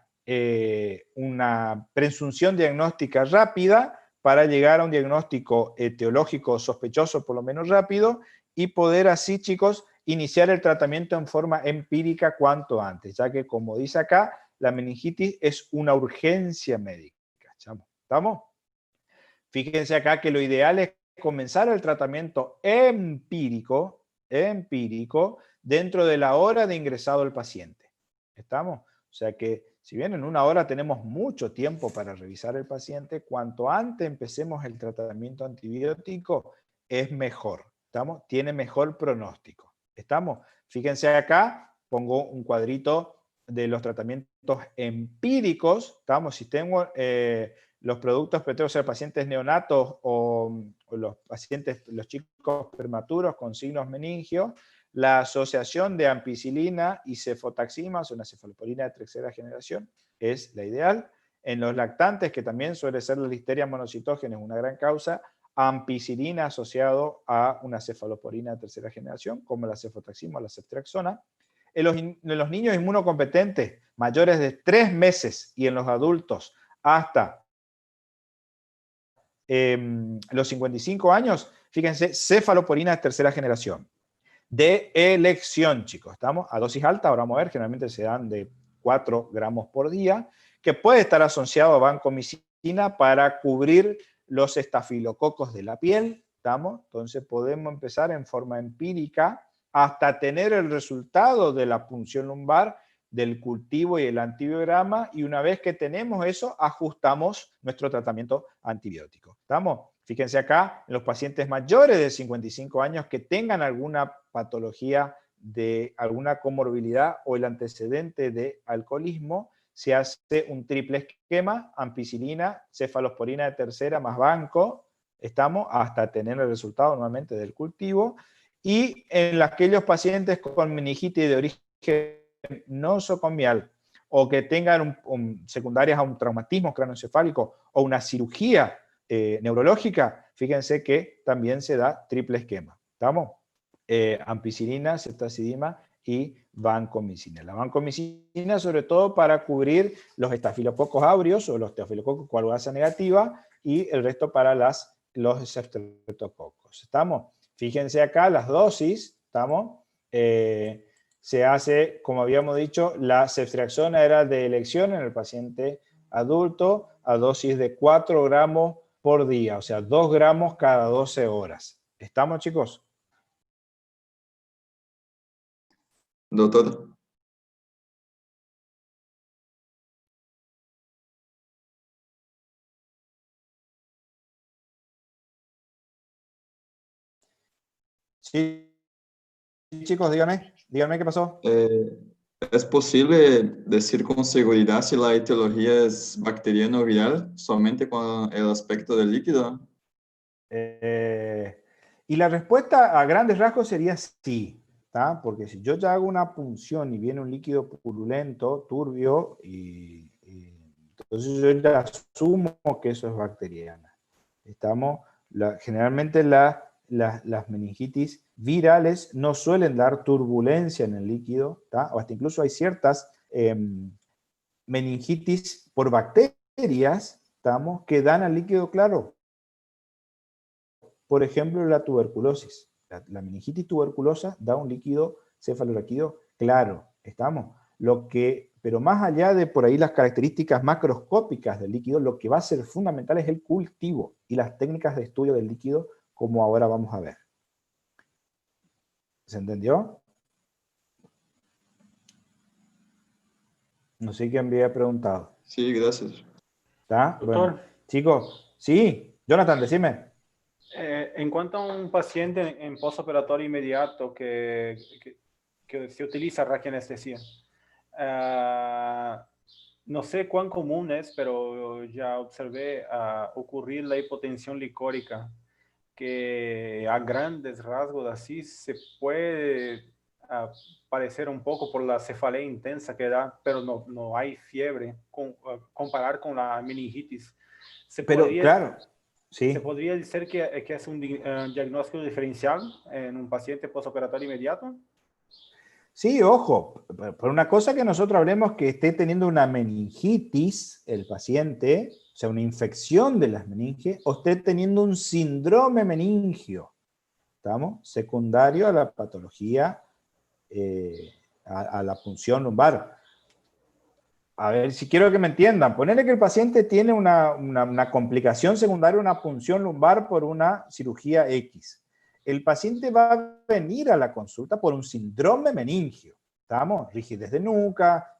presunción diagnóstica rápida para llegar a un diagnóstico etiológico sospechoso por lo menos rápido y poder así, chicos, iniciar el tratamiento en forma empírica cuanto antes, ya que, como dice acá, la meningitis es una urgencia médica. ¿Estamos? Fíjense acá que lo ideal es comenzar el tratamiento empírico dentro de la hora de ingresado el paciente. ¿Estamos? O sea que, si bien en una hora tenemos mucho tiempo para revisar el paciente, cuanto antes empecemos el tratamiento antibiótico, es mejor. ¿Estamos? Tiene mejor pronóstico. ¿Estamos? Fíjense acá, pongo un cuadrito de los tratamientos empíricos. ¿Estamos? Si tengo los productos o sea, pacientes neonatos o los pacientes, los chicos prematuros con signos meningios, la asociación de ampicilina y cefotaxima, o sea, una cefalosporina de tercera generación, es la ideal. En los lactantes, que también suele ser la listeria monocitógena, es una gran causa, ampicilina asociado a una cefalosporina de tercera generación, como la cefotaxima o la ceftriaxona. En los niños inmunocompetentes mayores de 3 meses y en los adultos hasta los 55 años, fíjense, cefalosporina de tercera generación. De elección, chicos, estamos a dosis alta, ahora vamos a ver, generalmente se dan de 4 gramos por día, que puede estar asociado a vancomicina para cubrir los estafilococos de la piel, ¿estamos? Entonces podemos empezar en forma empírica hasta tener el resultado de la punción lumbar, del cultivo y el antibiograma, y una vez que tenemos eso, ajustamos nuestro tratamiento antibiótico. ¿Estamos? Fíjense acá, en los pacientes mayores de 55 años que tengan alguna patología de alguna comorbilidad o el antecedente de alcoholismo, se hace un triple esquema, ampicilina, cefalosporina de tercera más banco, estamos hasta tener el resultado normalmente del cultivo, y en aquellos pacientes con meningitis de origen nosocomial o que tengan secundarias a un traumatismo craneoencefálico o una cirugía neurológica, fíjense que también se da triple esquema. ¿Estamos? Ampicilina, ceftazidima y vancomicina. La vancomicina sobre todo para cubrir los estafilococos aureus o los estafilococos coagulasa negativa y el resto para los streptococos. ¿Estamos? Fíjense acá las dosis, ¿estamos? Se hace, como habíamos dicho, la ceftriaxona era de elección en el paciente adulto a dosis de 4 gramos por día, o sea, 2 gramos cada 12 horas. ¿Estamos, chicos? Doctor, Sí, chicos, díganme qué pasó. ¿es posible decir con seguridad si la etiología es bacteriana o viral solamente con el aspecto del líquido? Y la respuesta a grandes rasgos sería sí, ¿tá? Porque si yo ya hago una punción y viene un líquido purulento, turbio, entonces yo ya asumo que eso es bacteriana. Generalmente las meningitis virales no suelen dar turbulencia en el líquido, ¿tá? O hasta incluso hay ciertas meningitis por bacterias, ¿estamos? Que dan al líquido claro. Por ejemplo, la tuberculosis. La meningitis tuberculosa da un líquido cefalorraquídeo claro, ¿estamos? Pero más allá de por ahí las características macroscópicas del líquido, lo que va a ser fundamental es el cultivo y las técnicas de estudio del líquido, como ahora vamos a ver. ¿Se entendió? No sé quién había preguntado. Sí, gracias. ¿Está? Doctor. Bueno, chicos, sí, Jonathan, decime. En cuanto a un paciente en postoperatorio inmediato que se utiliza raquianestesia, no sé cuán común es, pero ya observé ocurrir la hipotensión licórica, que a grandes rasgos así se puede parecer un poco por la cefalea intensa que da, pero no hay fiebre, comparar con la meningitis. Pero claro, sí. ¿Se podría decir que es un diagnóstico diferencial en un paciente postoperatorio inmediato? Sí, ojo, por una cosa que nosotros hablemos que esté teniendo una meningitis el paciente, o sea, una infección de las meninges, o esté teniendo un síndrome meningio, ¿estamos? Secundario a la patología, a la punción lumbar. A ver, si quiero que me entiendan, ponerle que el paciente tiene una complicación secundaria, una punción lumbar por una cirugía X. El paciente va a venir a la consulta por un síndrome meningio. ¿Estamos? Rigidez de nuca,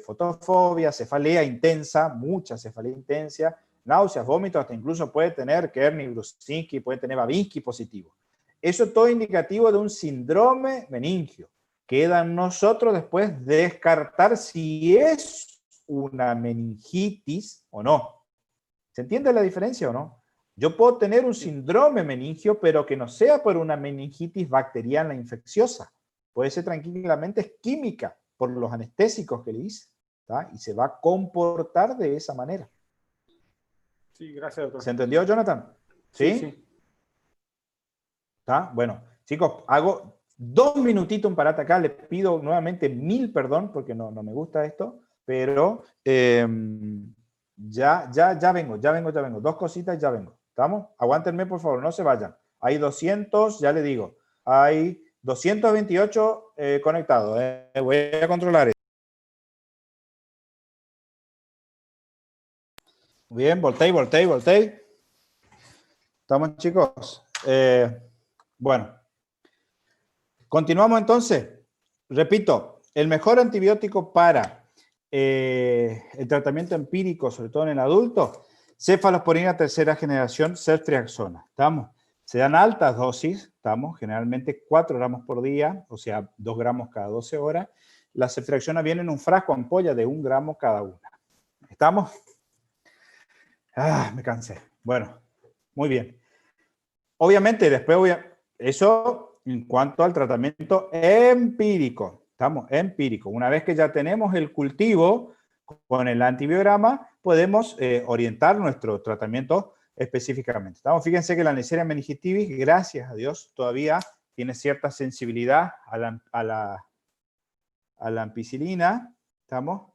fotofobia, cefalea intensa, mucha cefalea intensa, náuseas, vómitos, hasta incluso puede tener Kerner-Brusinski, puede tener Babinski positivo. Eso es todo indicativo de un síndrome meningio. Queda en nosotros después descartar si es una meningitis o no. ¿Se entiende la diferencia o no? Yo puedo tener un síndrome meningio, pero que no sea por una meningitis bacteriana infecciosa. Puede ser tranquilamente química por los anestésicos que le hice, ¿tá? Y se va a comportar de esa manera. Sí, gracias, doctor. ¿Se entendió, Jonathan? ¿Sí? Sí. ¿Tá? Bueno, chicos, hago 2 minutitos un parate acá. Les pido nuevamente 1000 perdón porque no me gusta esto, pero ya vengo. 2 cositas y ya vengo. ¿Estamos? Aguántenme, por favor, no se vayan. Hay 200, ya le digo, hay 228 conectados. Voy a controlar esto. Bien, volteé. ¿Estamos, chicos? Bueno. Continuamos entonces. Repito, el mejor antibiótico para el tratamiento empírico, sobre todo en el adulto, cefalosporina tercera generación, ceftriaxona. ¿Estamos? Se dan altas dosis, ¿estamos? Generalmente 4 gramos por día, o sea, 2 gramos cada 12 horas. La ceftriaxona viene en un frasco ampolla de 1 gramo cada una. ¿Estamos? Me cansé. Bueno, muy bien. Obviamente, después eso en cuanto al tratamiento empírico. Estamos empírico. Una vez que ya tenemos el cultivo con el antibiograma, podemos orientar nuestro tratamiento específicamente. ¿Estamos? Fíjense que la Neisseria meningitis, gracias a Dios, todavía tiene cierta sensibilidad a la ampicilina. ¿Estamos?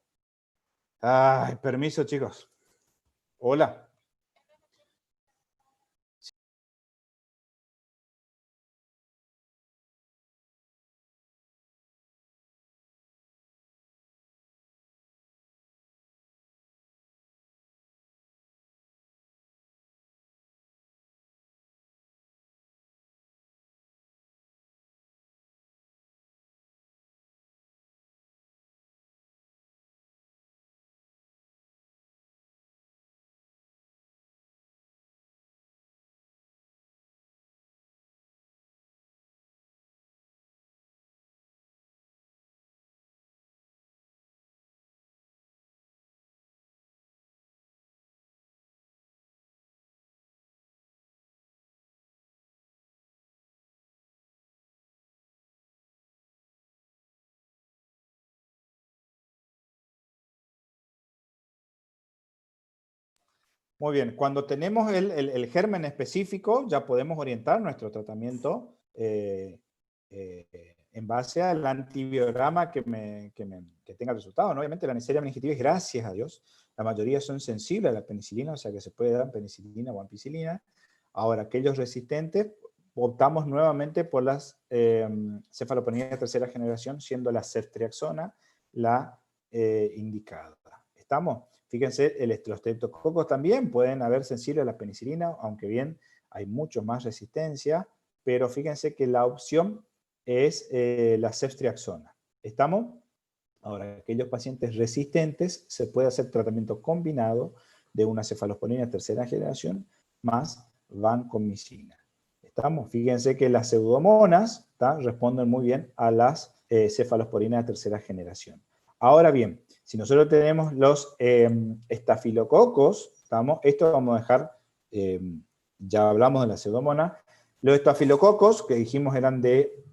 Ay, permiso, chicos. Hola. Muy bien, cuando tenemos el germen específico, ya podemos orientar nuestro tratamiento en base al antibiograma que tenga resultado, ¿no? Obviamente la Neisseria meningitis, gracias a Dios, la mayoría son sensibles a la penicilina, o sea que se puede dar penicilina o ampicilina. Ahora, aquellos resistentes, optamos nuevamente por las cefaloponías de tercera generación, siendo la ceftriaxona la indicada. ¿Estamos? Fíjense, los streptococos también pueden haber sensibles a la penicilina, aunque bien hay mucho más resistencia, pero fíjense que la opción es la ceftriaxona. ¿Estamos? Ahora, aquellos pacientes resistentes se puede hacer tratamiento combinado de una cefalosporina de tercera generación más vancomicina. ¿Estamos? Fíjense que las pseudomonas responden muy bien a las cefalosporinas de tercera generación. Ahora bien, si nosotros tenemos los estafilococos, ¿estamos? Esto vamos a dejar, ya hablamos de la pseudomona. Los estafilococos, que dijimos eran de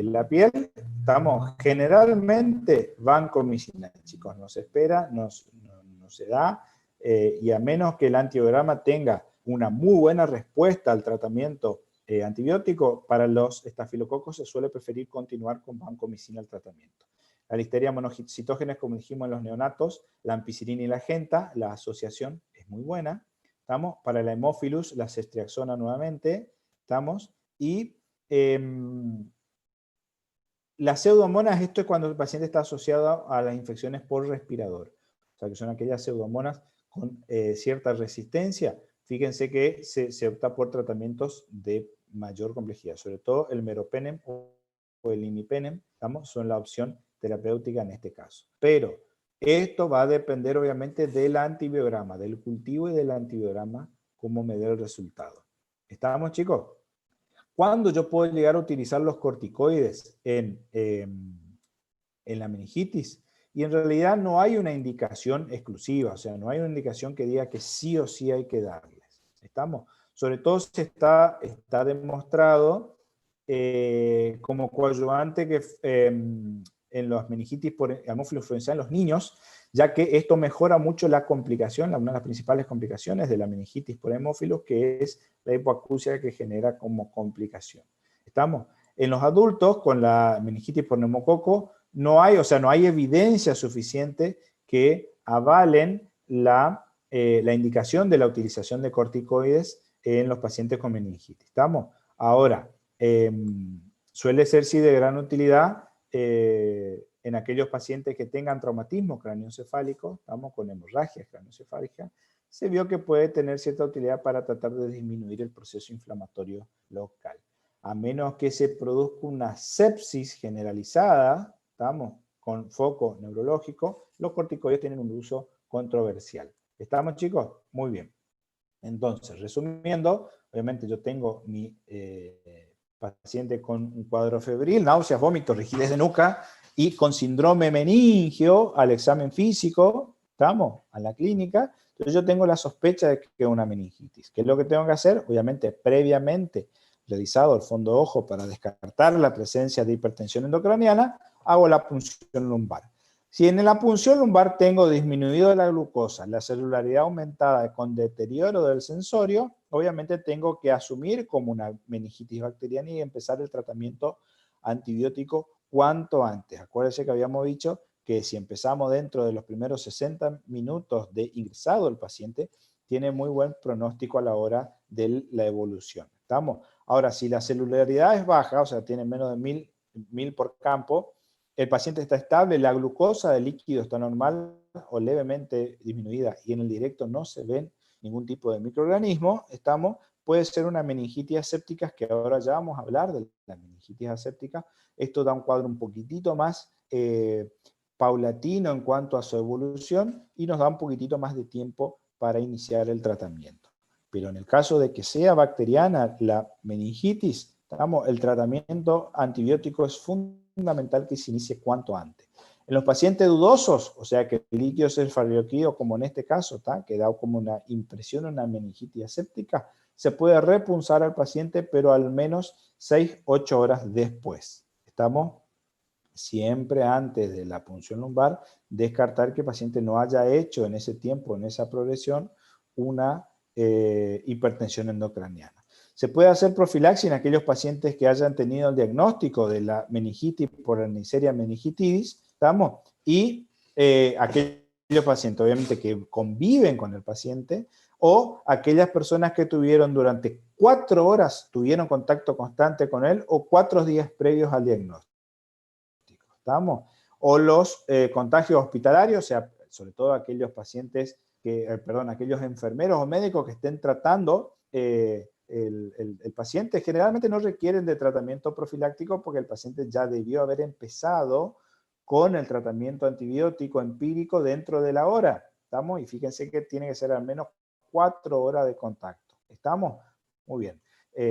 la piel, ¿estamos? Generalmente vancomicina, chicos, no se espera, no se da, y a menos que el antibiograma tenga una muy buena respuesta al tratamiento antibiótico, para los estafilococos se suele preferir continuar con vancomicina el tratamiento. La listeria monocitógenes, como dijimos en los neonatos, la ampicilina y la genta, la asociación es muy buena. ¿Estamos? Para la hemófilus, la ceftriaxona nuevamente. ¿Estamos? Y las pseudomonas, esto es cuando el paciente está asociado a las infecciones por respirador. O sea, que son aquellas pseudomonas con cierta resistencia. Fíjense que se opta por tratamientos de mayor complejidad. Sobre todo el meropenem o el imipenem, ¿estamos? Son la opción terapéutica en este caso. Pero esto va a depender obviamente del antibiograma, del cultivo y del antibiograma, cómo me dé el resultado. ¿Estamos, chicos? ¿Cuándo yo puedo llegar a utilizar los corticoides en la meningitis? Y en realidad no hay una indicación exclusiva, o sea, no hay una indicación que diga que sí o sí hay que darles. ¿Estamos? Sobre todo se está demostrado como coadyuvante que en los meningitis por hemófilos influenza en los niños, ya que esto mejora mucho la complicación, una de las principales complicaciones de la meningitis por hemófilos, que es la hipoacusia que genera como complicación. ¿Estamos? En los adultos, con la meningitis por neumococo, no hay evidencia suficiente que avalen la indicación de la utilización de corticoides en los pacientes con meningitis. ¿Estamos? Ahora, suele ser sí de gran utilidad en aquellos pacientes que tengan traumatismo craneoencefálico, estamos con hemorragia craneoencefálica, se vio que puede tener cierta utilidad para tratar de disminuir el proceso inflamatorio local. A menos que se produzca una sepsis generalizada, estamos con foco neurológico, los corticoides tienen un uso controversial. ¿Estamos, chicos? Muy bien. Entonces, resumiendo, obviamente yo tengo mi paciente con un cuadro febril, náuseas, vómitos, rigidez de nuca y con síndrome meningio al examen físico, ¿estamos? A la clínica. Entonces yo tengo la sospecha de que es una meningitis. ¿Qué es lo que tengo que hacer? Obviamente, previamente realizado el fondo de ojo para descartar la presencia de hipertensión endocraniana, hago la punción lumbar. Si en la punción lumbar tengo disminuido la glucosa, la celularidad aumentada con deterioro del sensorio, obviamente tengo que asumir como una meningitis bacteriana y empezar el tratamiento antibiótico cuanto antes. Acuérdense que habíamos dicho que si empezamos dentro de los primeros 60 minutos de ingresado el paciente, tiene muy buen pronóstico a la hora de la evolución. ¿Estamos? Ahora, si la celularidad es baja, o sea, tiene menos de 1000 por campo, el paciente está estable, la glucosa del líquido está normal o levemente disminuida y en el directo no se ven ningún tipo de microorganismo, puede ser una meningitis aséptica, que ahora ya vamos a hablar de la meningitis aséptica. Esto da un cuadro un poquitito más paulatino en cuanto a su evolución y nos da un poquitito más de tiempo para iniciar el tratamiento. Pero en el caso de que sea bacteriana la meningitis, el tratamiento antibiótico es fundamental que se inicie cuanto antes. En los pacientes dudosos, o sea que el líquido cefalorraquídeo, como en este caso, que da como una impresión, una meningitis aséptica, se puede repunzar al paciente, pero al menos 6-8 horas después. ¿Estamos? Siempre antes de la punción lumbar, descartar que el paciente no haya hecho en ese tiempo, en esa progresión, una hipertensión endocraniana. Se puede hacer profilaxis en aquellos pacientes que hayan tenido el diagnóstico de la meningitis por la Neisseria meningitidis, ¿estamos? Y aquellos pacientes, obviamente, que conviven con el paciente, o aquellas personas que tuvieron durante 4 horas, tuvieron contacto constante con él, o 4 días previos al diagnóstico, ¿estamos? O los contagios hospitalarios, o sea, sobre todo aquellos pacientes aquellos enfermeros o médicos que estén tratando el paciente, generalmente no requieren de tratamiento profiláctico porque el paciente ya debió haber empezado con el tratamiento antibiótico empírico dentro de la hora, ¿estamos? Y fíjense que tiene que ser al menos 4 horas de contacto, ¿estamos? Muy bien,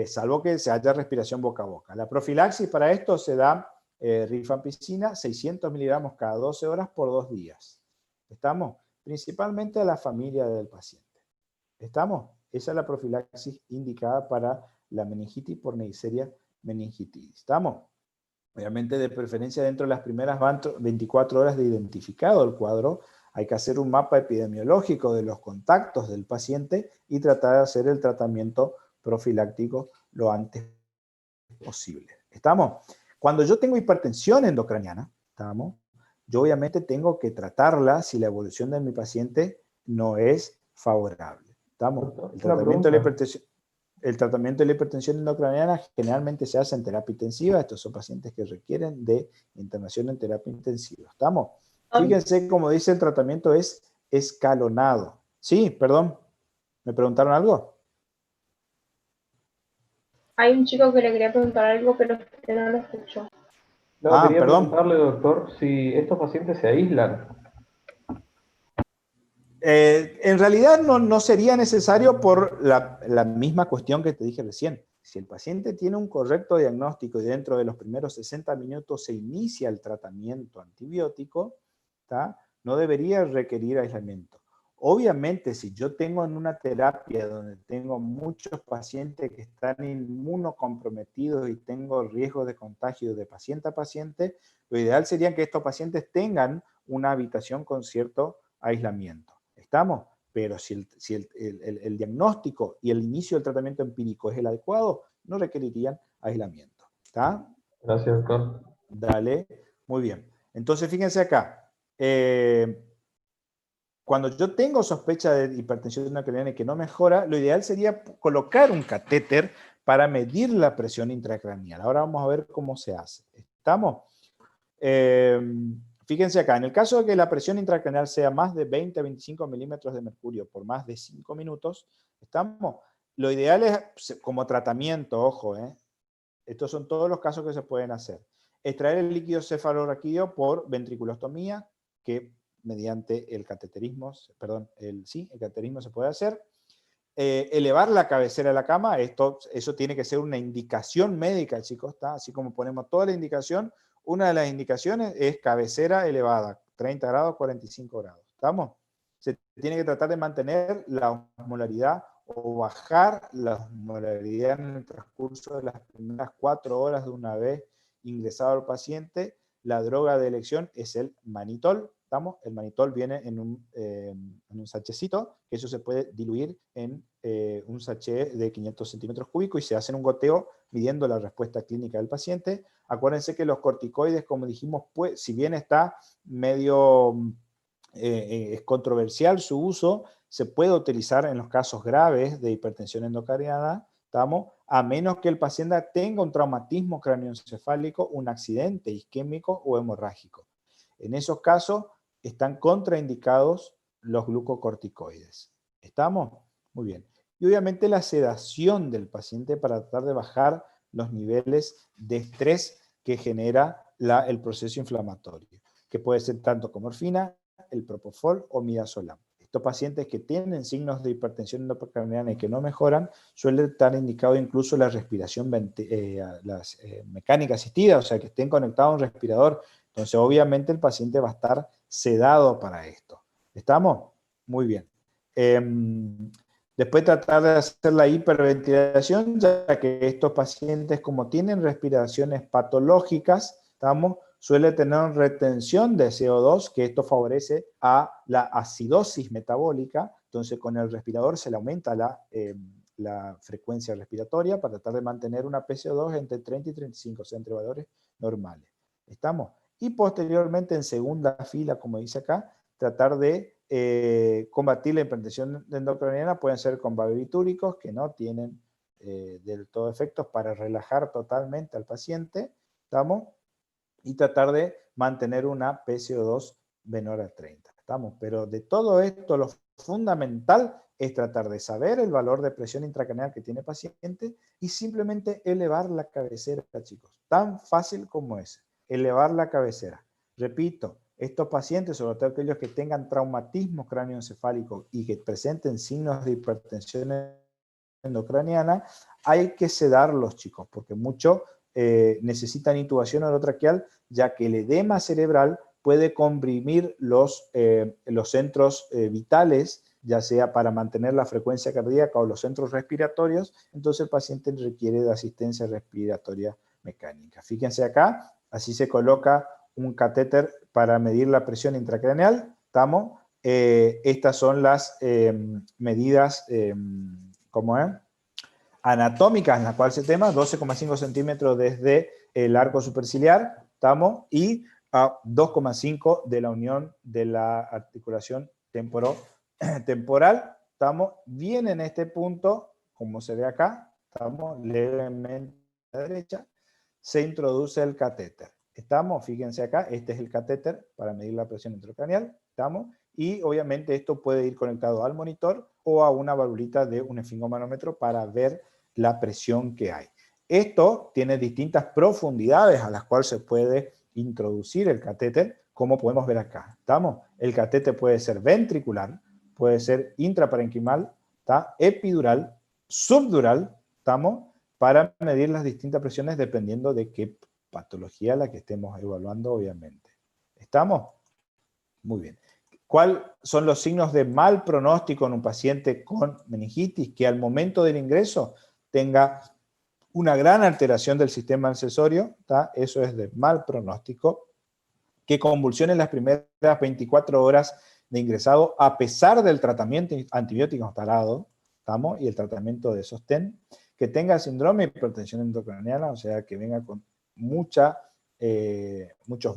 salvo que se haya respiración boca a boca. La profilaxis para esto se da rifampicina, 600 miligramos cada 12 horas por 2 días, ¿estamos? Principalmente a la familia del paciente. ¿Estamos? Esa es la profilaxis indicada para la meningitis por Neisseria meningitidis. ¿Estamos? Obviamente, de preferencia dentro de las primeras 24 horas de identificado el cuadro, hay que hacer un mapa epidemiológico de los contactos del paciente y tratar de hacer el tratamiento profiláctico lo antes posible. ¿Estamos? Cuando yo tengo hipertensión endocraniana, ¿estamos? Yo obviamente tengo que tratarla si la evolución de mi paciente no es favorable. ¿Estamos? El tratamiento de la hipertensión endocraniana generalmente se hace en terapia intensiva. Estos son pacientes que requieren de internación en terapia intensiva. ¿Estamos? Fíjense, como dice, el tratamiento es escalonado. Sí, perdón. ¿Me preguntaron algo? Hay un chico que le quería preguntar algo, pero usted no lo escuchó. No, quería perdón. preguntarle, doctor, si estos pacientes se aíslan. En realidad no sería necesario por la misma cuestión que te dije recién. Si el paciente tiene un correcto diagnóstico y dentro de los primeros 60 minutos se inicia el tratamiento antibiótico, ¿tá? No debería requerir aislamiento. Obviamente, si yo tengo en una terapia donde tengo muchos pacientes que están inmunocomprometidos y tengo riesgo de contagio de paciente a paciente, lo ideal sería que estos pacientes tengan una habitación con cierto aislamiento. ¿Estamos? Pero si el diagnóstico y el inicio del tratamiento empírico es el adecuado, no requerirían aislamiento. ¿Está? Gracias, doctor. Dale. Muy bien. Entonces, fíjense acá. Cuando yo tengo sospecha de hipertensión endocraniana y que no mejora, lo ideal sería colocar un catéter para medir la presión intracraneal. Ahora vamos a ver cómo se hace. ¿Estamos? Fíjense acá, en el caso de que la presión intracraneal sea más de 20 a 25 milímetros de mercurio por más de 5 minutos, ¿estamos? Lo ideal es, como tratamiento, ojo, estos son todos los casos que se pueden hacer. Extraer el líquido cefalorraquídeo por ventriculostomía, que mediante el cateterismo, el cateterismo se puede hacer. Elevar la cabecera de la cama, eso tiene que ser una indicación médica, chicos, ¿está? Así como ponemos toda la indicación, una de las indicaciones es cabecera elevada, 30 grados, 45 grados. ¿Estamos? Se tiene que tratar de mantener la osmolaridad o bajar la osmolaridad en el transcurso de las primeras 4 horas de una vez ingresado al paciente. La droga de elección es el manitol. ¿Estamos? El manitol viene en un sachecito, que eso se puede diluir en un sachet de 500 centímetros cúbicos y se hace un goteo midiendo la respuesta clínica del paciente. Acuérdense que los corticoides, como dijimos, pues, si bien está medio es controversial su uso, se puede utilizar en los casos graves de hipertensión endocraniana, ¿estamos? A menos que el paciente tenga un traumatismo craneoencefálico, un accidente isquémico o hemorrágico. En esos casos están contraindicados los glucocorticoides. ¿Estamos? Muy bien. Y obviamente la sedación del paciente para tratar de bajar los niveles de estrés que genera el proceso inflamatorio, que puede ser tanto con morfina, el propofol o midazolam. Estos pacientes que tienen signos de hipertensión endocraniana y que no mejoran, suele estar indicado incluso la respiración mecánica asistida, o sea, que estén conectados a un respirador. Entonces, obviamente, el paciente va a estar sedado para esto. ¿Estamos? Muy bien. Después tratar de hacer la hiperventilación, ya que estos pacientes, como tienen respiraciones patológicas, ¿estamos? Suele tener retención de CO2, que esto favorece a la acidosis metabólica, Entonces con el respirador se le aumenta la frecuencia respiratoria para tratar de mantener una PCO2 entre 30 y 35, o sea, entre valores normales. ¿Estamos? Y posteriormente en segunda fila, como dice acá, tratar de combatir la hipertensión endocraniana. Pueden ser con barbitúricos que no tienen del todo efectos para relajar totalmente al paciente. ¿Estamos? Y tratar de mantener una PCO2 menor a 30. ¿Estamos? Pero de todo esto, lo fundamental es tratar de saber el valor de presión intracraneal que tiene el paciente y simplemente elevar la cabecera, chicos. Tan fácil como es, elevar la cabecera. Repito, estos pacientes, sobre todo aquellos que tengan traumatismo cráneoencefálico y que presenten signos de hipertensión endocraniana, hay que sedarlos, chicos, porque muchos necesitan intubación orotraqueal, ya que el edema cerebral puede comprimir los centros vitales, ya sea para mantener la frecuencia cardíaca o los centros respiratorios. Entonces el paciente requiere de asistencia respiratoria mecánica. Fíjense acá, así se coloca un catéter para medir la presión intracraneal. ¿Estamos? Estas son las medidas, ¿cómo es? Anatómicas, en la cual se tema 12,5 centímetros desde el arco superciliar, ¿estamos? Y a 2,5 de la unión de la articulación temporal, ¿estamos? Bien en este punto, como se ve acá, estamos levemente a la derecha, se introduce el catéter. ¿Estamos? Fíjense acá, este es el catéter para medir la presión intracraneal, ¿estamos? Y obviamente esto puede ir conectado al monitor o a una valvulita de un esfingomanómetro para ver la presión que hay. Esto tiene distintas profundidades a las cuales se puede introducir el catéter, como podemos ver acá. ¿Estamos? El catéter puede ser ventricular, puede ser intraparenquimal, ¿está? Epidural, subdural, ¿estamos? Para medir las distintas presiones dependiendo de qué patología la que estemos evaluando, obviamente. ¿Estamos? Muy bien. ¿Cuáles son los signos de mal pronóstico en un paciente con meningitis? Que al momento del ingreso tenga una gran alteración del sistema accesorio, ¿tá? Eso es de mal pronóstico. Que convulsionen las primeras 24 horas de ingresado a pesar del tratamiento antibiótico instalado, ¿estamos? Y el tratamiento de sostén. Que tenga síndrome de hipertensión endocraniana, o sea, que venga con muchos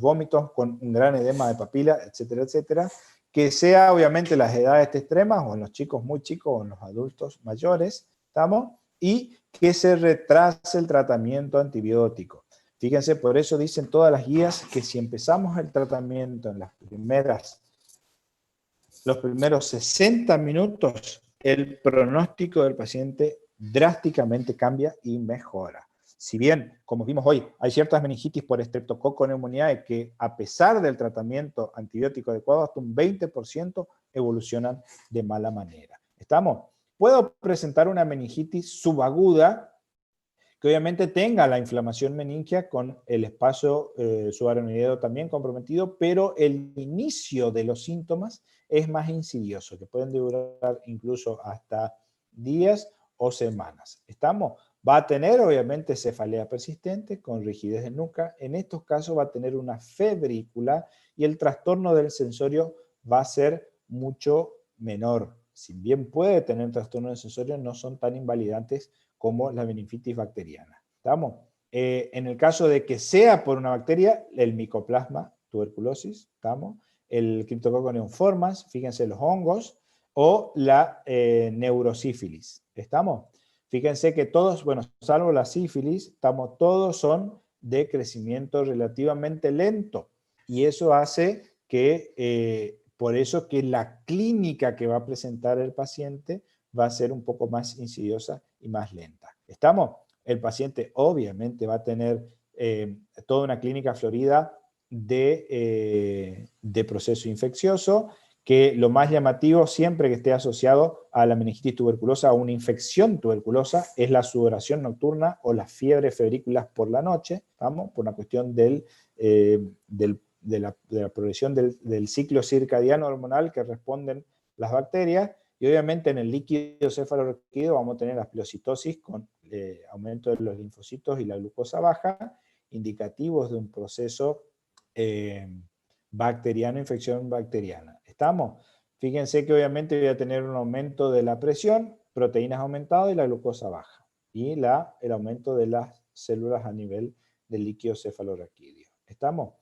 vómitos, con un gran edema de papila, etcétera, etcétera. Que sea obviamente las edades extremas, o en los chicos muy chicos, o en los adultos mayores, ¿estamos? Y que se retrase el tratamiento antibiótico. Fíjense, por eso dicen todas las guías que si empezamos el tratamiento en los primeros 60 minutos, el pronóstico del paciente drásticamente cambia y mejora. Si bien, como vimos hoy, hay ciertas meningitis por estreptococo neumoniae que a pesar del tratamiento antibiótico adecuado, hasta un 20% evolucionan de mala manera. ¿Estamos? Puedo presentar una meningitis subaguda que obviamente tenga la inflamación meningia con el espacio subaracnoideo también comprometido, pero el inicio de los síntomas es más insidioso, que pueden durar incluso hasta días o semanas. ¿Estamos? Va a tener obviamente cefalea persistente con rigidez de nuca. En estos casos va a tener una febrícula y el trastorno del sensorio va a ser mucho menor. Si bien puede tener trastorno del sensorio, no son tan invalidantes como la meningitis bacteriana. ¿Estamos? En el caso de que sea por una bacteria, el Mycoplasma tuberculosis, ¿estamos? El Cryptococcus neoformans, fíjense los hongos, o la neurosífilis. ¿Estamos? Fíjense que todos, bueno, salvo la sífilis, todos son de crecimiento relativamente lento. Y eso hace que, por eso que la clínica que va a presentar el paciente va a ser un poco más insidiosa y más lenta. ¿Estamos? El paciente obviamente va a tener toda una clínica florida de proceso infeccioso, que lo más llamativo siempre que esté asociado a la meningitis tuberculosa, a una infección tuberculosa, es la sudoración nocturna o las fiebres febrículas por la noche, ¿vamos? Por una cuestión de la progresión del ciclo circadiano hormonal que responden las bacterias, y obviamente en el líquido cefalorraquídeo vamos a tener asplocitosis con aumento de los linfocitos y la glucosa baja, indicativos de un proceso bacteriano, infección bacteriana. ¿Estamos? Fíjense que obviamente voy a tener un aumento de la presión, proteínas aumentadas y la glucosa baja. Y el aumento de las células a nivel del líquido cefalorraquídeo. ¿Estamos?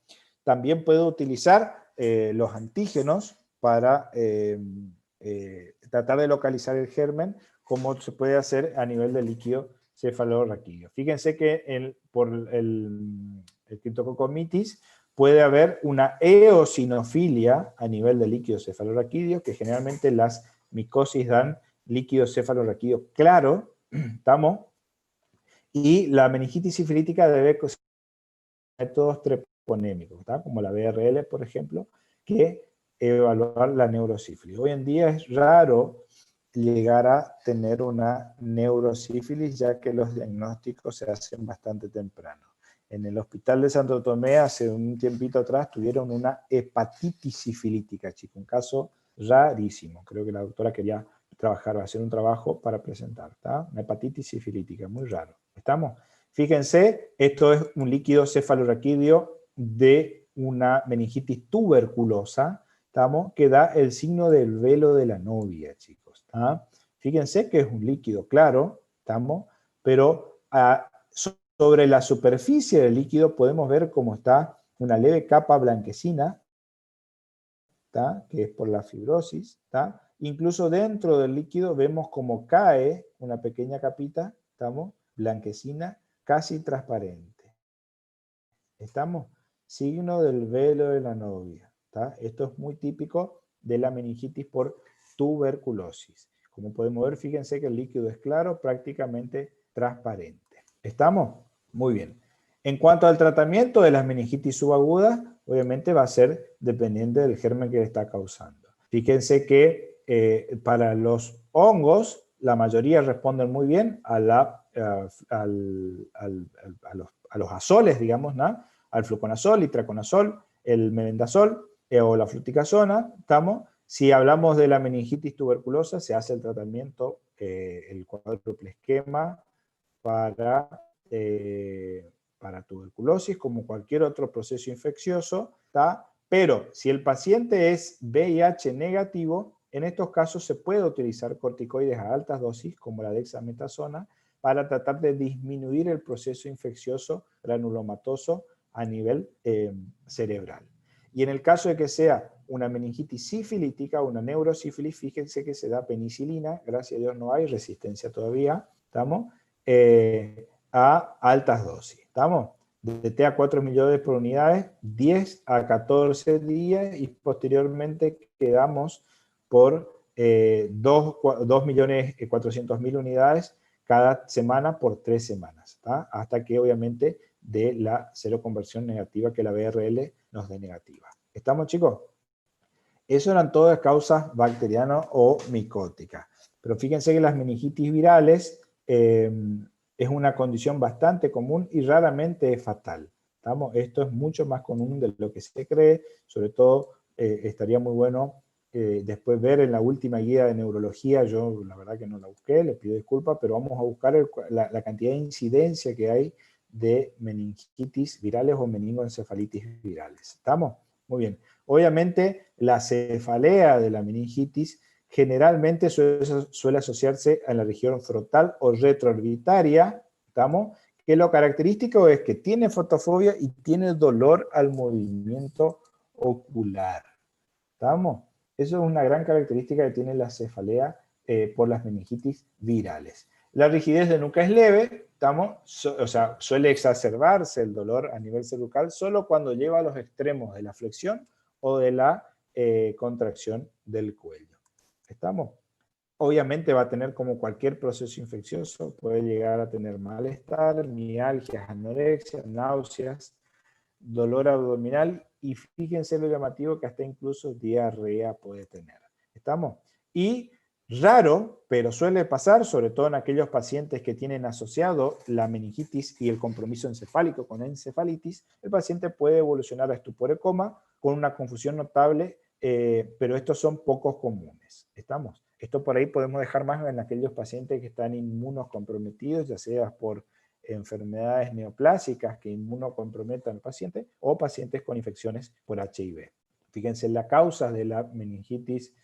También puedo utilizar los antígenos para tratar de localizar el germen, como se puede hacer a nivel del líquido cefalorraquídeo. Fíjense que por el Cryptococcus mitis puede haber una eosinofilia a nivel del líquido cefalorraquídeo, que generalmente las micosis dan líquido cefalorraquídeo claro, ¿estamos? Y la meningitis sifilítica debe ser métodos treponémicos, ¿está? Como la BRL, por ejemplo, que evaluar la neurosífilis. Hoy en día es raro llegar a tener una neurosífilis, ya que los diagnósticos se hacen bastante temprano. En el hospital de Santo Tomé, hace un tiempito atrás, tuvieron una hepatitis sifilítica, chicos, un caso rarísimo. Creo que la doctora quería hacer un trabajo para presentar, ¿está? Una hepatitis sifilítica, muy raro. ¿Estamos? Fíjense, esto es un líquido cefalorraquídeo de una meningitis tuberculosa, ¿estamos? Que da el signo del velo de la novia, chicos. ¿Está? Fíjense que es un líquido claro, ¿estamos? Pero sobre la superficie del líquido podemos ver cómo está una leve capa blanquecina, ¿está? Que es por la fibrosis. ¿Está? Incluso dentro del líquido vemos cómo cae una pequeña capita, ¿estamos? Blanquecina, casi transparente. ¿Estamos? Signo del velo de la novia. ¿Está? Esto es muy típico de la meningitis por tuberculosis. Como podemos ver, fíjense que el líquido es claro, prácticamente transparente. ¿Estamos? Muy bien. En cuanto al tratamiento de las meningitis subagudas, obviamente va a ser dependiente del germen que le está causando. Fíjense que para los hongos, la mayoría responden muy bien a los azoles, digamos, ¿no? Al fluconazol, itraconazol, el mebendazol o la fluticasona, ¿estamos? Si hablamos de la meningitis tuberculosa, se hace el tratamiento, el cuádruple esquema para tuberculosis, como cualquier otro proceso infeccioso, ¿está? Pero si el paciente es VIH negativo, en estos casos se puede utilizar corticoides a altas dosis, como la dexametasona, para tratar de disminuir el proceso infeccioso granulomatoso a nivel cerebral. Y en el caso de que sea una meningitis sifilítica o una neurosífilis, fíjense que se da penicilina, gracias a Dios no hay resistencia todavía, ¿estamos? A altas dosis, ¿estamos? De T a 4 millones por unidades, 10 a 14 días y posteriormente quedamos por 2.400.000 unidades cada semana por 3 semanas, ¿tá? Hasta que obviamente de la seroconversión negativa que la BRL nos dé negativa. ¿Estamos, chicos? Eso eran todas causas bacterianas o micóticas. Pero fíjense que las meningitis virales es una condición bastante común y raramente es fatal. ¿Estamos? Esto es mucho más común de lo que se cree, sobre todo estaría muy bueno después ver en la última guía de neurología, yo la verdad que no la busqué, les pido disculpas, pero vamos a buscar la cantidad de incidencia que hay de meningitis virales o meningoencefalitis virales. ¿Estamos? Muy bien. Obviamente la cefalea de la meningitis generalmente suele asociarse a la región frontal o retroorbitaria, ¿estamos? Que lo característico es que tiene fotofobia y tiene dolor al movimiento ocular. ¿Estamos? Eso es una gran característica que tiene la cefalea por las meningitis virales. La rigidez de nuca es leve, ¿estamos? O sea, suele exacerbarse el dolor a nivel cervical solo cuando lleva a los extremos de la flexión o de la contracción del cuello. ¿Estamos? Obviamente va a tener, como cualquier proceso infeccioso, puede llegar a tener malestar, mialgias, anorexia, náuseas, dolor abdominal y fíjense lo llamativo que hasta incluso diarrea puede tener. ¿Estamos? Y raro, pero suele pasar, sobre todo en aquellos pacientes que tienen asociado la meningitis y el compromiso encefálico con encefalitis, el paciente puede evolucionar a estupor y coma con una confusión notable, pero estos son pocos comunes. ¿Estamos? Esto por ahí podemos dejar más en aquellos pacientes que están inmunocomprometidos, ya sea por enfermedades neoplásicas que inmunocomprometan al paciente o pacientes con infecciones por HIV. Fíjense, la causa de la meningitis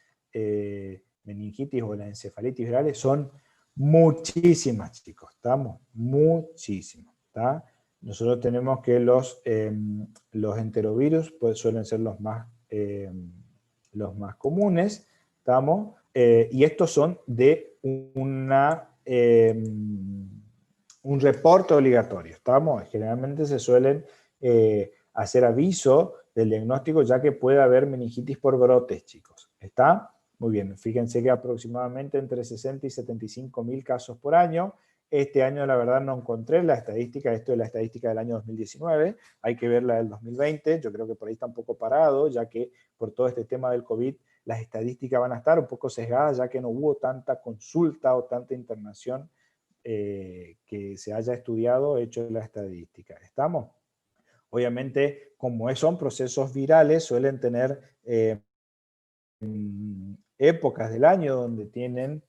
meningitis o las encefalitis virales son muchísimas, chicos, ¿estamos? Muchísimas, ¿está? Nosotros tenemos que los enterovirus pues, suelen ser los más comunes, ¿estamos? Y estos son de un reporte obligatorio, ¿estamos? Generalmente se suelen hacer aviso del diagnóstico ya que puede haber meningitis por brotes, chicos, ¿está? Muy bien, fíjense que aproximadamente entre 60 y 75 mil casos por año. Este año la verdad no encontré la estadística, esto es la estadística del año 2019, hay que ver la del 2020, yo creo que por ahí está un poco parado, ya que por todo este tema del COVID las estadísticas van a estar un poco sesgadas, ya que no hubo tanta consulta o tanta internación que se haya estudiado, hecho la estadística. ¿Estamos? Obviamente, como son procesos virales, suelen tener épocas del año donde tienen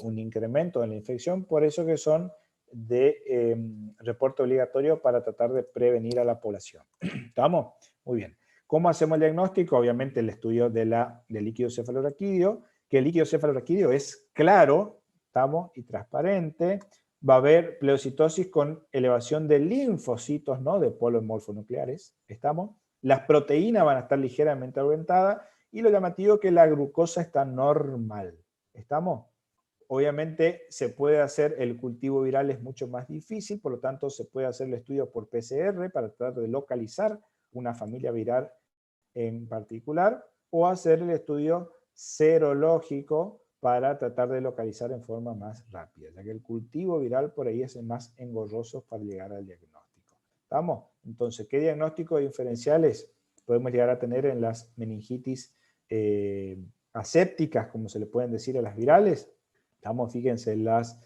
un incremento en la infección, por eso que son de reporte obligatorio para tratar de prevenir a la población. ¿Estamos? Muy bien. ¿Cómo hacemos el diagnóstico? Obviamente el estudio del líquido cefalorraquídeo, que el líquido cefalorraquídeo es claro, ¿estamos? Y transparente. Va a haber pleocitosis con elevación de linfocitos, ¿no? De polos morfonucleares, ¿estamos? Las proteínas van a estar ligeramente aumentadas y lo llamativo es que la glucosa está normal, ¿estamos? Obviamente se puede hacer el cultivo viral, es mucho más difícil, por lo tanto se puede hacer el estudio por PCR para tratar de localizar una familia viral en particular, o hacer el estudio serológico para tratar de localizar en forma más rápida, ya que el cultivo viral por ahí es el más engorroso para llegar al diagnóstico. ¿Estamos? Entonces, ¿qué diagnósticos diferenciales podemos llegar a tener en las meningitis asépticas, como se le pueden decir a las virales? Estamos, fíjense, las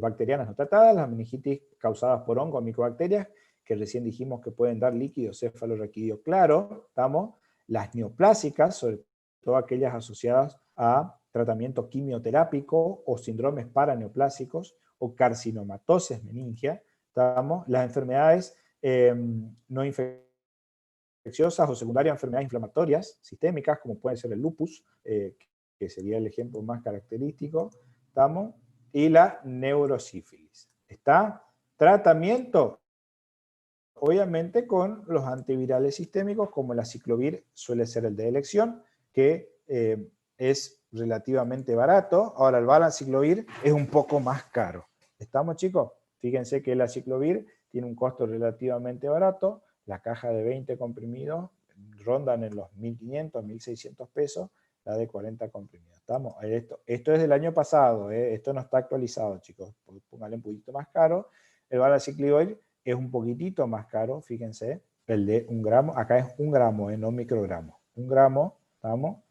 bacterianas no tratadas, las meningitis causadas por hongos o micobacterias, que recién dijimos que pueden dar líquido cefalorraquídeo claro, ¿estamos? Las neoplásicas, sobre todo aquellas asociadas a tratamiento quimioterápico o síndromes paraneoplásicos o carcinomatosis meningia, ¿estamos? Las enfermedades no infecciosas o secundarias, enfermedades inflamatorias sistémicas, como puede ser el lupus, que sería el ejemplo más característico, ¿estamos? Y la neurosífilis. ¿Está? Tratamiento, obviamente con los antivirales sistémicos, como el aciclovir suele ser el de elección, que es relativamente barato. Ahora el valanciclovir es un poco más caro. ¿Estamos, chicos? Fíjense que el aciclovir tiene un costo relativamente barato, la caja de 20 comprimidos rondan en los 1.500, 1.600 pesos, la de 40 comprimidos. ¿Estamos? Esto es del año pasado, esto no está actualizado, chicos, pónganle un poquito más caro. El valanciclovir es un poquitito más caro, fíjense, el de 1 gramo, acá es 1 gramo, no microgramos. 1 gramo, ¿estamos?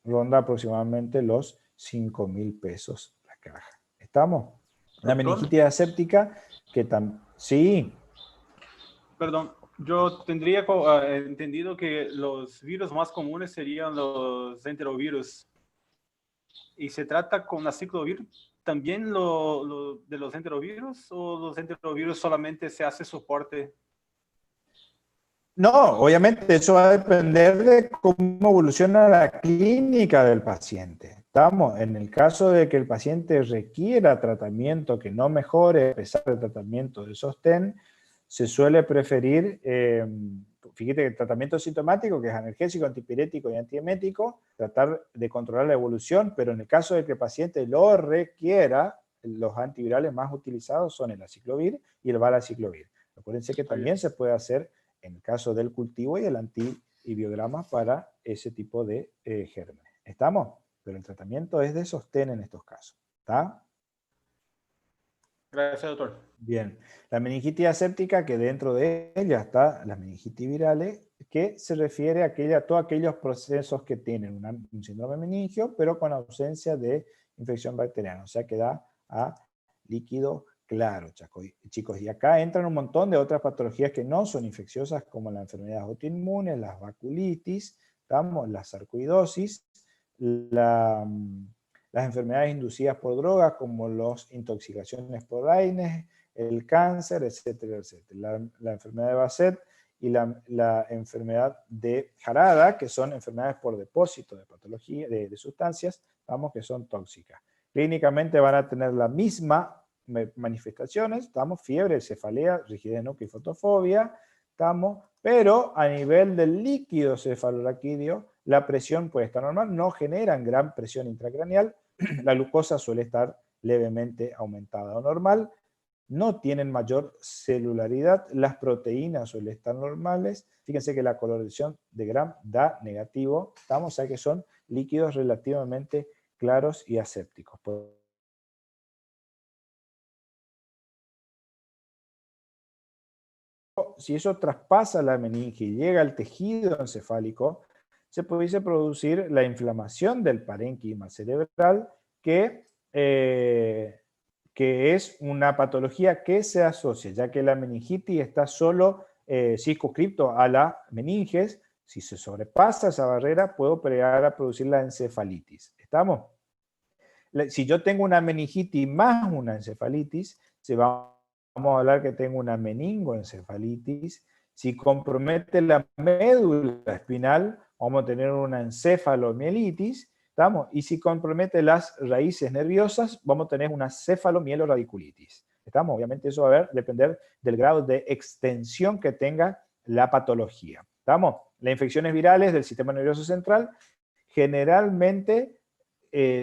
Ronda aproximadamente los 5.000 pesos la caja. ¿Estamos? La meningitis aséptica, que también... Sí. Perdón, yo tendría entendido que los virus más comunes serían los enterovirus. ¿Y se trata con aciclovir también de los enterovirus o los enterovirus solamente se hace soporte? No, obviamente eso va a depender de cómo evoluciona la clínica del paciente. Estamos en el caso de que el paciente requiera tratamiento que no mejore a pesar del tratamiento de sostén, se suele preferir, fíjate que el tratamiento sintomático, que es analgésico, antipirético y antiemético, tratar de controlar la evolución, pero en el caso de que el paciente lo requiera, los antivirales más utilizados son el aciclovir y el valanciclovir. Acuérdense que también se puede hacer en el caso del cultivo y el antibiograma para ese tipo de gérmenes. ¿Estamos? Pero el tratamiento es de sostén en estos casos. ¿Está? Gracias, doctor. Bien. La meningitis aséptica, que dentro de ella está las meningitis virales, que se refiere a todos aquellos procesos que tienen un síndrome meningio, pero con ausencia de infección bacteriana. O sea, que da a líquido claro, chicos. Y acá entran un montón de otras patologías que no son infecciosas, como las enfermedades autoinmunes, las vaculitis, la sarcoidosis, las enfermedades inducidas por drogas, como las intoxicaciones por AINES, el cáncer, etcétera, etcétera. La enfermedad de Basset y la enfermedad de Harada, que son enfermedades por depósito de patología, de sustancias, estamos, que son tóxicas. Clínicamente van a tener la misma manifestaciones, estamos, fiebre, cefalea, rigidez núcleo y fotofobia, estamos, pero a nivel del líquido cefalorraquídeo, la presión puede estar normal, no generan gran presión intracraneal, la glucosa suele estar levemente aumentada o normal, no tienen mayor celularidad, las proteínas suelen estar normales, fíjense que la coloración de Gram da negativo, estamos, o sea que son líquidos relativamente claros y asépticos. Si eso traspasa la meninge y llega al tejido encefálico, se pudiese producir la inflamación del parénquima cerebral, que es una patología que se asocia, ya que la meningitis está solo circunscripto a la meninges. Si se sobrepasa esa barrera, puedo llegar a producir la encefalitis. ¿Estamos? Si yo tengo una meningitis más una encefalitis, vamos a hablar que tengo una meningoencefalitis. Si compromete la médula espinal, vamos a tener una encefalomielitis. ¿Estamos? Y si compromete las raíces nerviosas, vamos a tener una cefalomieloradiculitis. ¿Estamos? Obviamente eso va a depender del grado de extensión que tenga la patología. ¿Estamos? Las infecciones virales del sistema nervioso central generalmente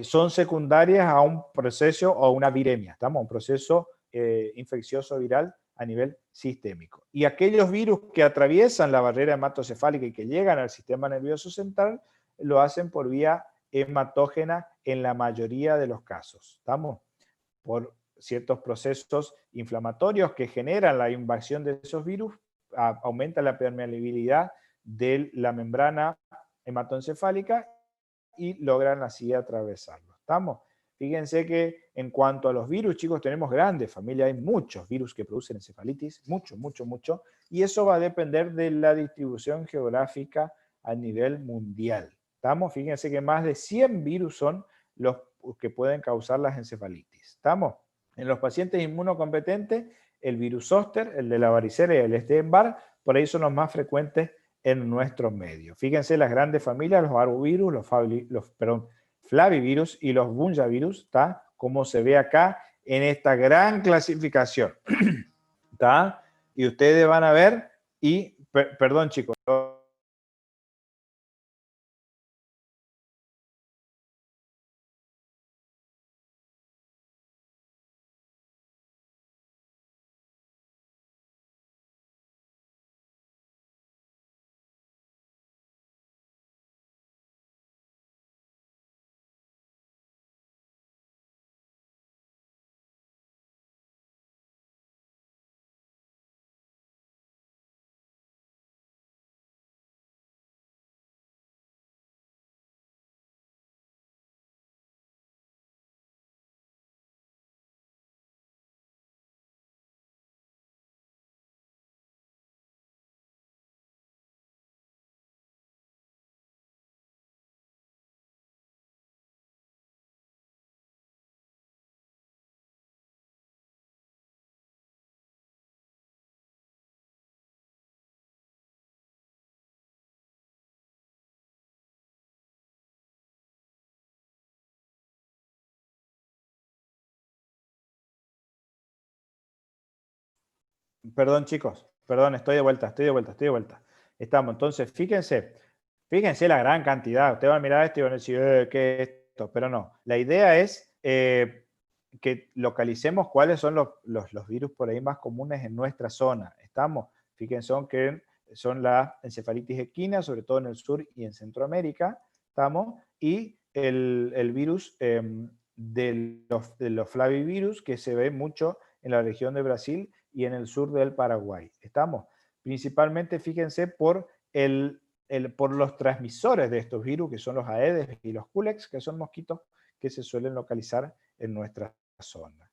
son secundarias a un proceso o una viremia. ¿Estamos? Un proceso infeccioso viral a nivel sistémico. Y aquellos virus que atraviesan la barrera hematocefálica y que llegan al sistema nervioso central, lo hacen por vía hematógena en la mayoría de los casos. ¿Estamos? Por ciertos procesos inflamatorios que generan la invasión de esos virus, aumenta la permeabilidad de la membrana hematoencefálica y logran así atravesarlo. ¿Estamos? Fíjense que en cuanto a los virus, chicos, tenemos grandes familias, hay muchos virus que producen encefalitis, mucho, y eso va a depender de la distribución geográfica a nivel mundial. ¿Estamos? Fíjense que más de 100 virus son los que pueden causar las encefalitis. ¿Estamos? En los pacientes inmunocompetentes, el virus Zoster, el de la varicela y el Epstein-Barr, por ahí son los más frecuentes en nuestros medios. Fíjense las grandes familias, los arbovirus, los flavivirus y los bunjavirus, ¿está? Como se ve acá en esta gran clasificación. ¿Está? Y ustedes van a ver, y, perdón chicos, perdón chicos, perdón, estoy de vuelta. Estamos, entonces, fíjense la gran cantidad. Ustedes van a mirar esto y van a decir, ¿qué es esto? Pero no, la idea es que localicemos cuáles son los virus por ahí más comunes en nuestra zona. Estamos, fíjense que son la encefalitis equina, sobre todo en el sur y en Centroamérica, estamos, y el virus de los flavivirus, que se ve mucho en la región de Brasil y en el sur del Paraguay. Estamos, principalmente, fíjense, por los transmisores de estos virus, que son los Aedes y los Culex, que son mosquitos que se suelen localizar en nuestra zona.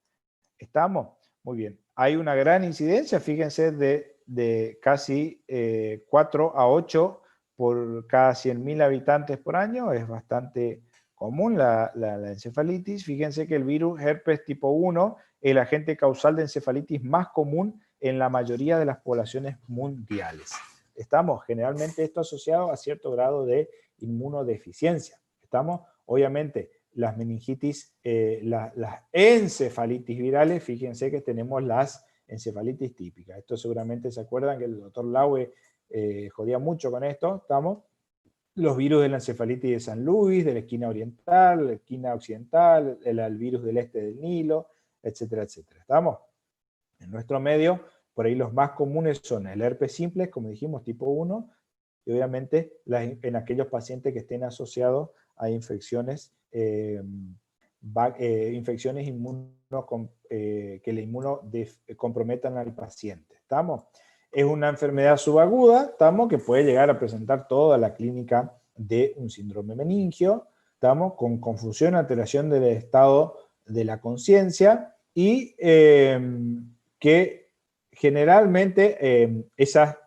¿Estamos? Muy bien. Hay una gran incidencia, fíjense, de casi 4 a 8 por cada 100.000 habitantes por año. Es bastante común la encefalitis. Fíjense que el virus herpes tipo 1 es el agente causal de encefalitis más común en la mayoría de las poblaciones mundiales. Estamos generalmente esto asociado a cierto grado de inmunodeficiencia. Estamos, obviamente, las meningitis, las encefalitis virales, fíjense que tenemos las encefalitis típicas. Esto seguramente se acuerdan que el doctor Laue jodía mucho con esto. Estamos los virus de la encefalitis de San Luis, de la esquina oriental, la esquina occidental, el virus del este del Nilo, etcétera, etcétera. ¿Estamos? En nuestro medio, por ahí los más comunes son el herpes simple, como dijimos, tipo 1, y obviamente en aquellos pacientes que estén asociados a infecciones, infecciones que le comprometan al paciente. ¿Estamos? Es una enfermedad subaguda, ¿estamos? Que puede llegar a presentar toda la clínica de un síndrome meningio, ¿estamos? Con confusión, alteración del estado de la conciencia y que generalmente esas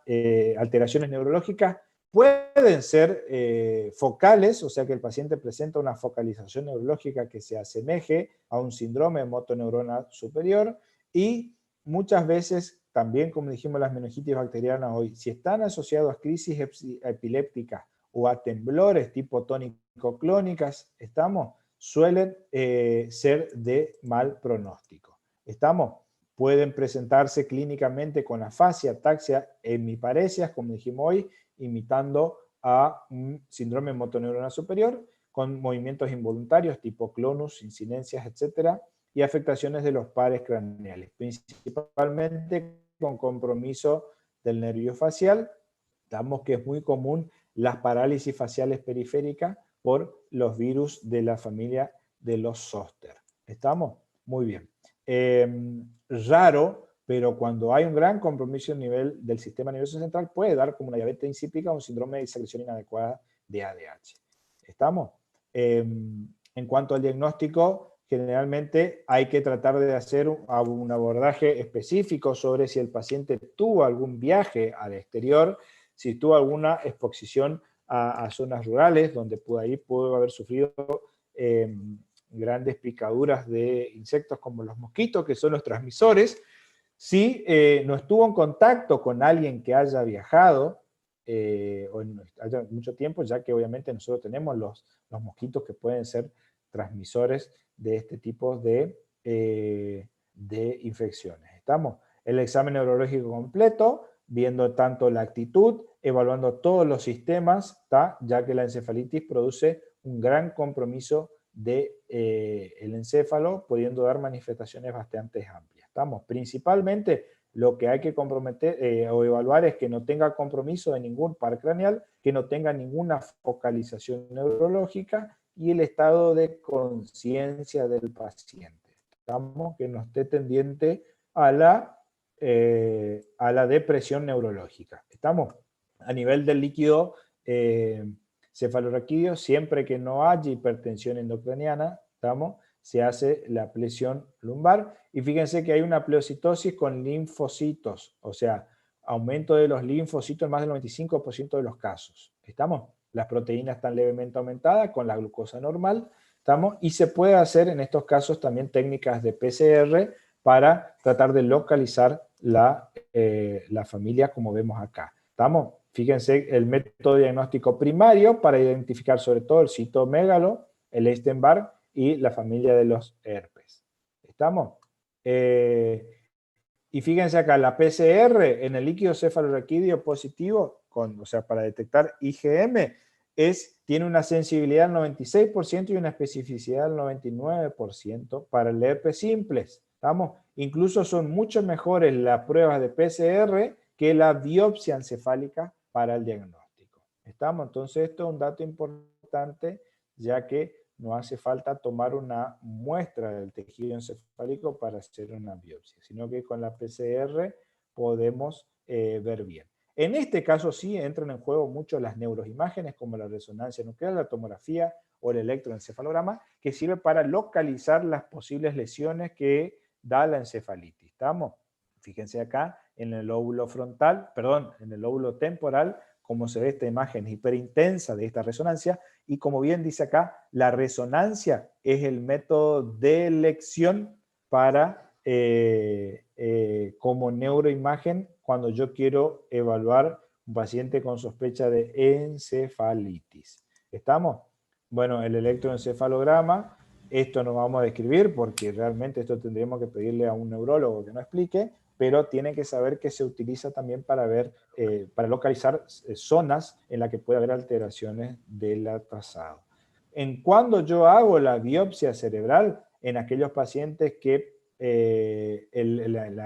alteraciones neurológicas pueden ser focales, o sea que el paciente presenta una focalización neurológica que se asemeje a un síndrome de motoneurona superior y muchas veces también, como dijimos, las meningitis bacterianas hoy, si están asociados a crisis epilépticas o a temblores tipo tónico-clónicas, suelen ser de mal pronóstico. Pueden presentarse clínicamente con afasia, ataxia, hemiparesias, como dijimos hoy, imitando a un síndrome de motoneurona superior, con movimientos involuntarios tipo clonus, incidencias, etc., y afectaciones de los pares craneales, principalmente con compromiso del nervio facial. Estamos que es muy común las parálisis faciales periféricas por los virus de la familia de los zóster. ¿Estamos? Muy bien. Raro, pero cuando hay un gran compromiso a nivel del sistema nervioso central, puede dar como una diabetes insípica o un síndrome de secreción inadecuada de ADH. ¿Estamos? En cuanto al diagnóstico, generalmente hay que tratar de hacer un abordaje específico sobre si el paciente tuvo algún viaje al exterior, si tuvo alguna exposición a zonas rurales, donde pudo haber sufrido grandes picaduras de insectos como los mosquitos, que son los transmisores, si no estuvo en contacto con alguien que haya viajado, o haya mucho tiempo, ya que obviamente nosotros tenemos los mosquitos que pueden ser transmisores de este tipo de infecciones. ¿Estamos? El examen neurológico completo, viendo tanto la actitud, evaluando todos los sistemas, ya que la encefalitis produce un gran compromiso del encéfalo, pudiendo dar manifestaciones bastante amplias. ¿Estamos? Principalmente lo que hay que comprometer o evaluar es que no tenga compromiso de ningún par craneal, que no tenga ninguna focalización neurológica y el estado de conciencia del paciente. ¿Estamos? Que no esté tendiente a la depresión neurológica. ¿Estamos? A nivel del líquido cefalorraquídeo, siempre que no haya hipertensión endocraniana, ¿estamos? Se hace la plexión lumbar, y fíjense que hay una pleocitosis con linfocitos, o sea, aumento de los linfocitos en más del 95% de los casos. ¿Estamos? Las proteínas están levemente aumentadas con la glucosa normal, ¿estamos? Y se puede hacer en estos casos también técnicas de PCR para tratar de localizar la familia como vemos acá. ¿Estamos? Fíjense el método diagnóstico primario para identificar sobre todo el citomegalo, el Epstein-Barr y la familia de los herpes. ¿Estamos? Y fíjense acá, la PCR en el líquido cefalorraquídeo positivo, o sea, para detectar IgM, tiene una sensibilidad del 96% y una especificidad del 99% para el herpes simples. ¿Estamos? Incluso son mucho mejores las pruebas de PCR que la biopsia encefálica para el diagnóstico. ¿Estamos? Entonces esto es un dato importante, ya que no hace falta tomar una muestra del tejido encefálico para hacer una biopsia, sino que con la PCR podemos ver bien. En este caso sí entran en juego mucho las neuroimágenes como la resonancia nuclear, la tomografía o el electroencefalograma, que sirve para localizar las posibles lesiones que da la encefalitis. ¿Estamos? Fíjense acá en el lóbulo frontal, perdón, en el lóbulo temporal, como se ve esta imagen hiperintensa de esta resonancia, y como bien dice acá, la resonancia es el método de elección para, como neuroimagen, cuando yo quiero evaluar un paciente con sospecha de encefalitis. ¿Estamos? Bueno, el electroencefalograma, esto no vamos a describir porque realmente esto tendríamos que pedirle a un neurólogo que nos explique, pero tiene que saber que se utiliza también para ver, para localizar zonas en las que puede haber alteraciones del trazado. En cuando yo hago la biopsia cerebral, en aquellos pacientes que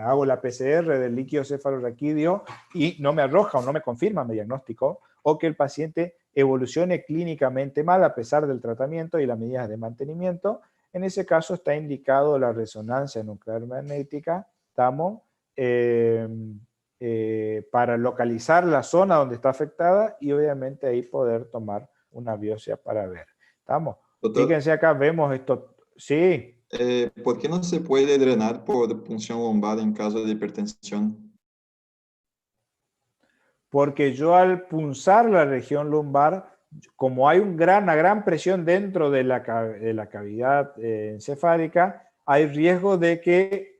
hago la PCR del líquido cefalorraquídeo y no me arroja o no me confirma mi diagnóstico, o que el paciente evolucione clínicamente mal a pesar del tratamiento y las medidas de mantenimiento, en ese caso está indicado la resonancia nuclear magnética, ¿estamos? Para localizar la zona donde está afectada y obviamente ahí poder tomar una biopsia para ver. ¿Estamos? Doctor, fíjense acá, vemos esto. Sí. ¿Por qué no se puede drenar por punción lumbar en caso de hipertensión? Porque yo al punzar la región lumbar, como hay una gran presión dentro de la cavidad encefálica, hay riesgo de que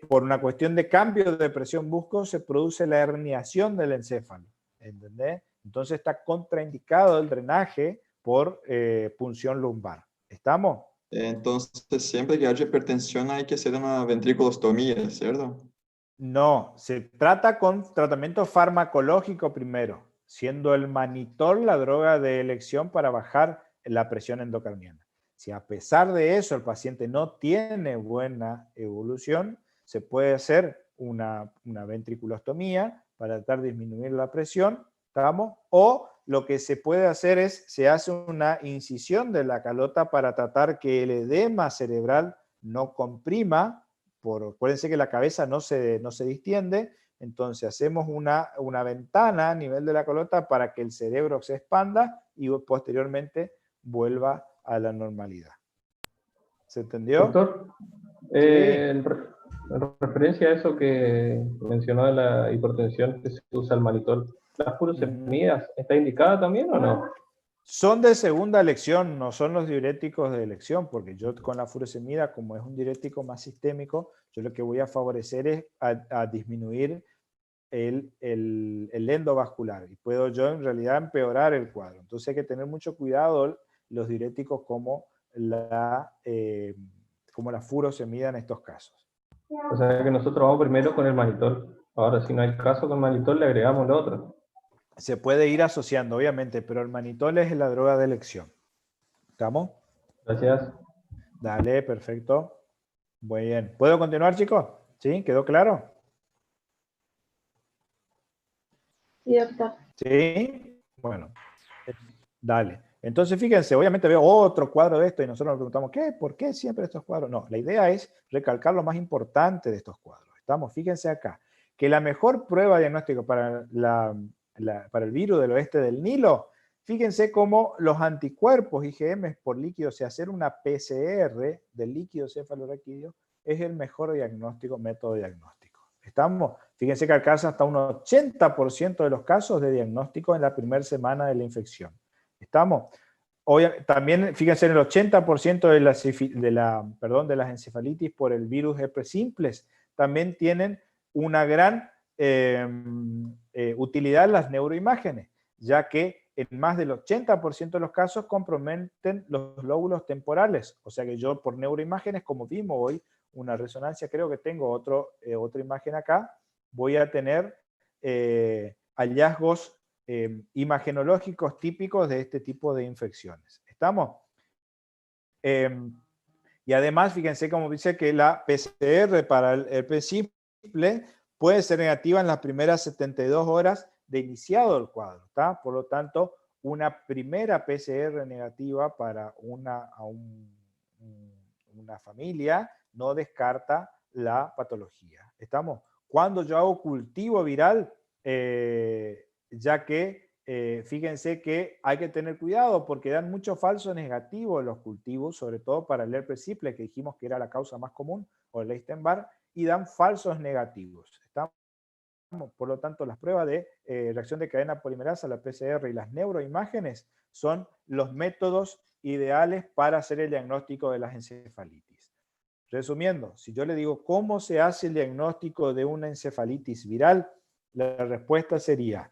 por una cuestión de cambio de presión brusco se produce la herniación del encéfalo. ¿Entendés? Entonces está contraindicado el drenaje por punción lumbar. ¿Estamos? Entonces, siempre que haya hipertensión hay que hacer una ventriculostomía, ¿cierto? No, se trata con tratamiento farmacológico primero, siendo el mannitol la droga de elección para bajar la presión endocardiana. Si a pesar de eso el paciente no tiene buena evolución, se puede hacer una ventriculostomía para tratar de disminuir la presión, ¿estamos? O lo que se puede hacer es, se hace una incisión de la calota para tratar que el edema cerebral no comprima. Acuérdense que la cabeza no se distiende, entonces hacemos una ventana a nivel de la calota para que el cerebro se expanda y posteriormente vuelva a la normalidad. ¿Se entendió? Doctor, Sí. en referencia a eso que mencionó de la hipertensión que se usa el mannitol, ¿las furosemidas está indicada también o no? Son de segunda elección, no son los diuréticos de elección, porque yo con la furosemida, como es un diurético más sistémico, yo lo que voy a favorecer es a disminuir el endovascular y puedo yo en realidad empeorar el cuadro. Entonces hay que tener mucho cuidado los diuréticos como la furosemida en estos casos. O sea que nosotros vamos primero con el mannitol. Ahora, si no hay caso con mannitol, le agregamos lo otro. Se puede ir asociando, obviamente, pero el mannitol es la droga de elección. ¿Estamos? Gracias. Dale, perfecto. Muy bien. ¿Puedo continuar, chicos? ¿Sí? ¿Quedó claro? Sí, doctor. Sí. Bueno. Dale. Entonces, fíjense, obviamente veo otro cuadro de esto y nosotros nos preguntamos, ¿qué? ¿Por qué siempre estos cuadros? No, la idea es recalcar lo más importante de estos cuadros. ¿Estamos? Fíjense acá, que la mejor prueba diagnóstica para el virus del oeste del Nilo, fíjense cómo los anticuerpos IgM por líquido, o sea, hacer una PCR del líquido cefalorraquídeo es el mejor método diagnóstico. ¿Estamos? Fíjense que alcanza hasta un 80% de los casos de diagnóstico en la primera semana de la infección. ¿Estamos? También, fíjense, en el 80% de las encefalitis por el virus herpes simplex también tienen una gran utilidad las neuroimágenes, ya que en más del 80% de los casos comprometen los lóbulos temporales. O sea que yo por neuroimágenes, como vimos hoy, una resonancia, creo que tengo otra imagen acá, voy a tener hallazgos imagenológicos típicos de este tipo de infecciones. ¿Estamos? Y además, fíjense como dice que la PCR para el herpes simple puede ser negativa en las primeras 72 horas de iniciado el cuadro, ¿está? Por lo tanto, una primera PCR negativa para una familia no descarta la patología. ¿Estamos? Cuando yo hago cultivo viral, ya que fíjense que hay que tener cuidado porque dan muchos falsos negativos los cultivos, sobre todo para el herpes simple, que dijimos que era la causa más común, o el Epstein-Barr, y dan falsos negativos. ¿Estamos? Por lo tanto, las pruebas de reacción de cadena polimerasa, la PCR y las neuroimágenes son los métodos ideales para hacer el diagnóstico de las encefalitis. Resumiendo, si yo le digo cómo se hace el diagnóstico de una encefalitis viral, La respuesta sería,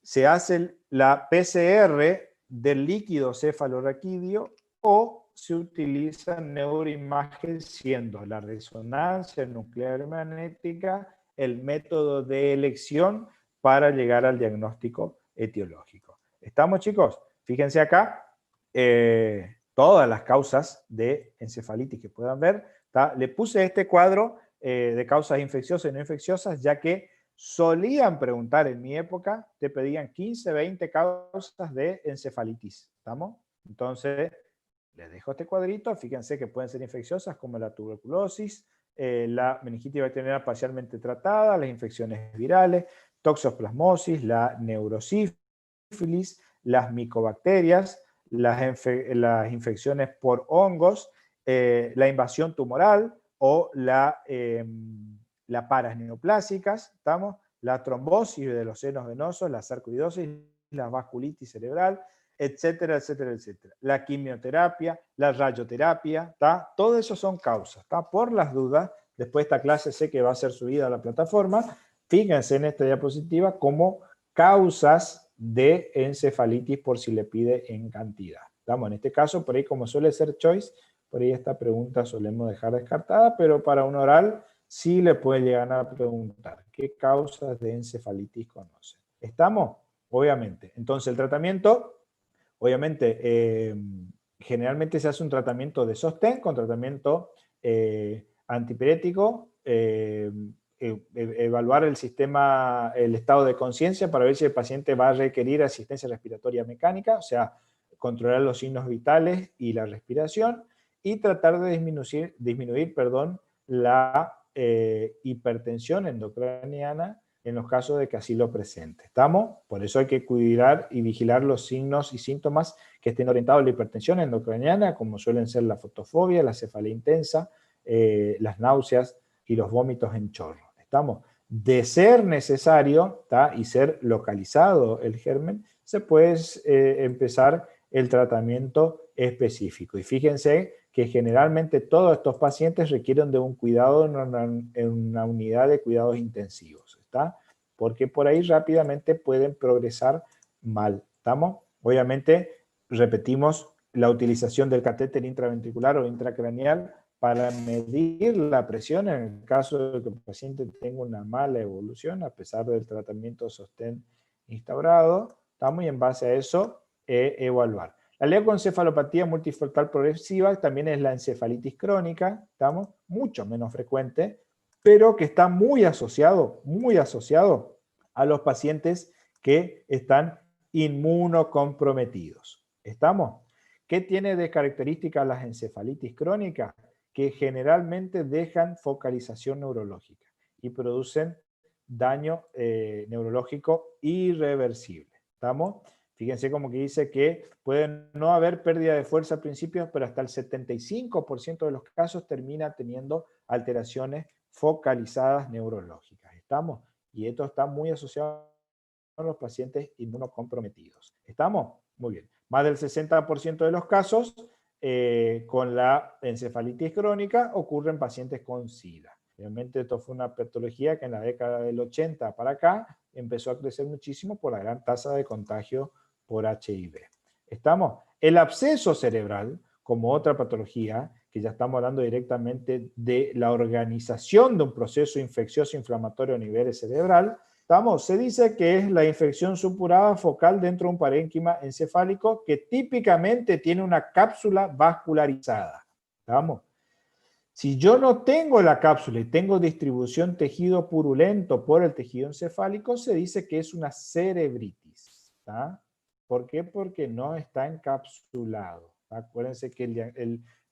se hace la PCR del líquido cefalorraquídeo o se utiliza neuroimagen, siendo la resonancia nuclear magnética el método de elección para llegar al diagnóstico etiológico. ¿Estamos, chicos? Fíjense acá, todas las causas de encefalitis que puedan ver. Le puse este cuadro de causas infecciosas y no infecciosas, ya que solían preguntar en mi época, te pedían 15, 20 causas de encefalitis. ¿Estamos? Entonces, les dejo este cuadrito. Fíjense que pueden ser infecciosas como la tuberculosis, la meningitis bacteriana parcialmente tratada, las infecciones virales, toxoplasmosis, la neurosífilis, las micobacterias, las infecciones por hongos, la invasión tumoral o la paras neoplásicas, ¿estamos? La trombosis de los senos venosos, la sarcoidosis, la vasculitis cerebral, etcétera, etcétera, etcétera. La quimioterapia, la radioterapia, ¿está? Todo eso son causas, ¿está? Por las dudas, después de esta clase sé que va a ser subida a la plataforma, fíjense en esta diapositiva como causas de encefalitis por si le pide en cantidad. ¿Estamos? En este caso, por ahí como suele ser choice, por ahí esta pregunta solemos dejar descartada, pero para un oral sí le puede llegar a preguntar qué causas de encefalitis conocen. ¿Estamos? Obviamente. Entonces el tratamiento, obviamente, generalmente se hace un tratamiento de sostén con tratamiento antipirético, evaluar el sistema, el estado de conciencia para ver si el paciente va a requerir asistencia respiratoria mecánica, o sea, controlar los signos vitales y la respiración, y tratar de disminuir la hipertensión endocraniana en los casos de que así lo presente. ¿Estamos? Por eso hay que cuidar y vigilar los signos y síntomas que estén orientados a la hipertensión endocraniana, como suelen ser la fotofobia, la cefalea intensa, las náuseas y los vómitos en chorro. ¿Estamos? De ser necesario, ¿tá? Y ser localizado el germen, se puede empezar el tratamiento específico. Y fíjense que generalmente todos estos pacientes requieren de un cuidado en una unidad de cuidados intensivos, ¿está? Porque por ahí rápidamente pueden progresar mal, ¿estamos? Obviamente, repetimos la utilización del catéter intraventricular o intracraneal para medir la presión en el caso de que el paciente tenga una mala evolución a pesar del tratamiento de sostén instaurado, ¿estamos? Y en base a eso, evaluar. La leucoencefalopatía multifocal progresiva también es la encefalitis crónica, ¿estamos? Mucho menos frecuente, pero que está muy asociado a los pacientes que están inmunocomprometidos. ¿Estamos? ¿Qué tiene de características las encefalitis crónicas? Que generalmente dejan focalización neurológica y producen daño neurológico irreversible. ¿Estamos? Fíjense como que dice que puede no haber pérdida de fuerza al principio, pero hasta el 75% de los casos termina teniendo alteraciones focalizadas neurológicas. ¿Estamos? Y esto está muy asociado a los pacientes inmunocomprometidos. ¿Estamos? Muy bien. Más del 60% de los casos con la encefalitis crónica ocurren pacientes con SIDA. Obviamente esto fue una patología que en la década del 80 para acá empezó a crecer muchísimo por la gran tasa de contagio por HIV. ¿Estamos? El absceso cerebral, como otra patología, que ya estamos hablando directamente de la organización de un proceso infeccioso inflamatorio a nivel cerebral, ¿estamos? Se dice que es la infección supurada focal dentro de un parénquima encefálico que típicamente tiene una cápsula vascularizada. ¿Estamos? Si yo no tengo la cápsula y tengo distribución tejido purulento por el tejido encefálico, se dice que es una cerebritis. ¿Tá? ¿Por qué? Porque no está encapsulado. ¿Tá? Acuérdense que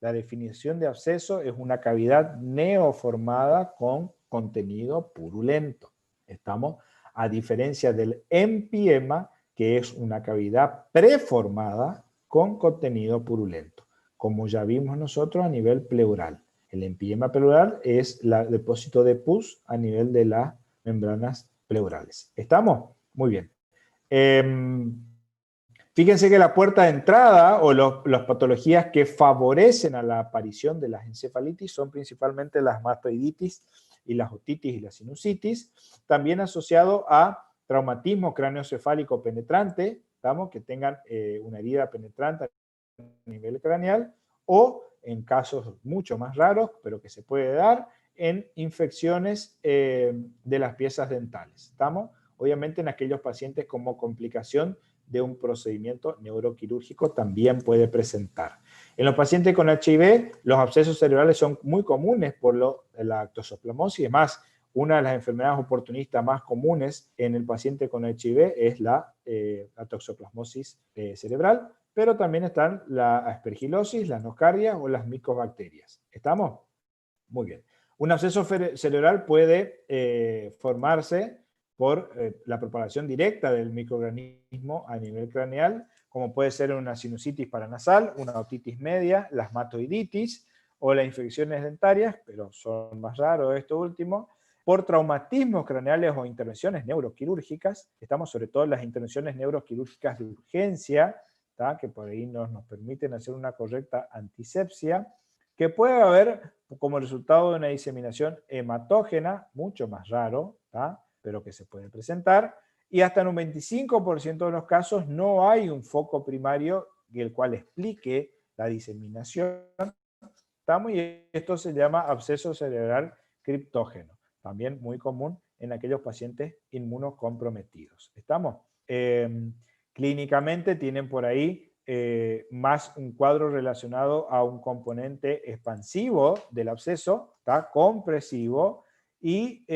la definición de absceso es una cavidad neoformada con contenido purulento. ¿Estamos? A diferencia del empiema, que es una cavidad preformada con contenido purulento, como ya vimos nosotros a nivel pleural. El empiema pleural es el depósito de pus a nivel de las membranas pleurales. ¿Estamos? Muy bien. Fíjense que la puerta de entrada o las patologías que favorecen a la aparición de las encefalitis son principalmente las mastoiditis y las otitis y la sinusitis, también asociado a traumatismo craneoencefálico penetrante, ¿estamos? Que tengan una herida penetrante a nivel craneal, o en casos mucho más raros, pero que se puede dar, en infecciones de las piezas dentales, ¿estamos? Obviamente en aquellos pacientes como complicación de un procedimiento neuroquirúrgico también puede presentar. En los pacientes con HIV, los abscesos cerebrales son muy comunes por la toxoplasmosis. Es más, una de las enfermedades oportunistas más comunes en el paciente con HIV es la toxoplasmosis cerebral, pero también están la aspergilosis, las nocardias o las micobacterias. ¿Estamos? Muy bien. Un absceso cerebral puede formarse por la propagación directa del microorganismo a nivel craneal, como puede ser una sinusitis paranasal, una otitis media, la asmatoiditis o las infecciones dentarias, pero son más raros esto último, por traumatismos craneales o intervenciones neuroquirúrgicas. Estamos sobre todo en las intervenciones neuroquirúrgicas de urgencia, ¿tá? Que por ahí nos permiten hacer una correcta antisepsia, que puede haber como resultado de una diseminación hematógena, mucho más raro, ¿tá? Pero que se puede presentar, y hasta en un 25% de los casos no hay un foco primario el cual explique la diseminación, ¿estamos? Y esto se llama absceso cerebral criptógeno, también muy común en aquellos pacientes inmunocomprometidos. ¿Estamos? Clínicamente tienen por ahí más un cuadro relacionado a un componente expansivo del absceso, ¿tá? Compresivo, y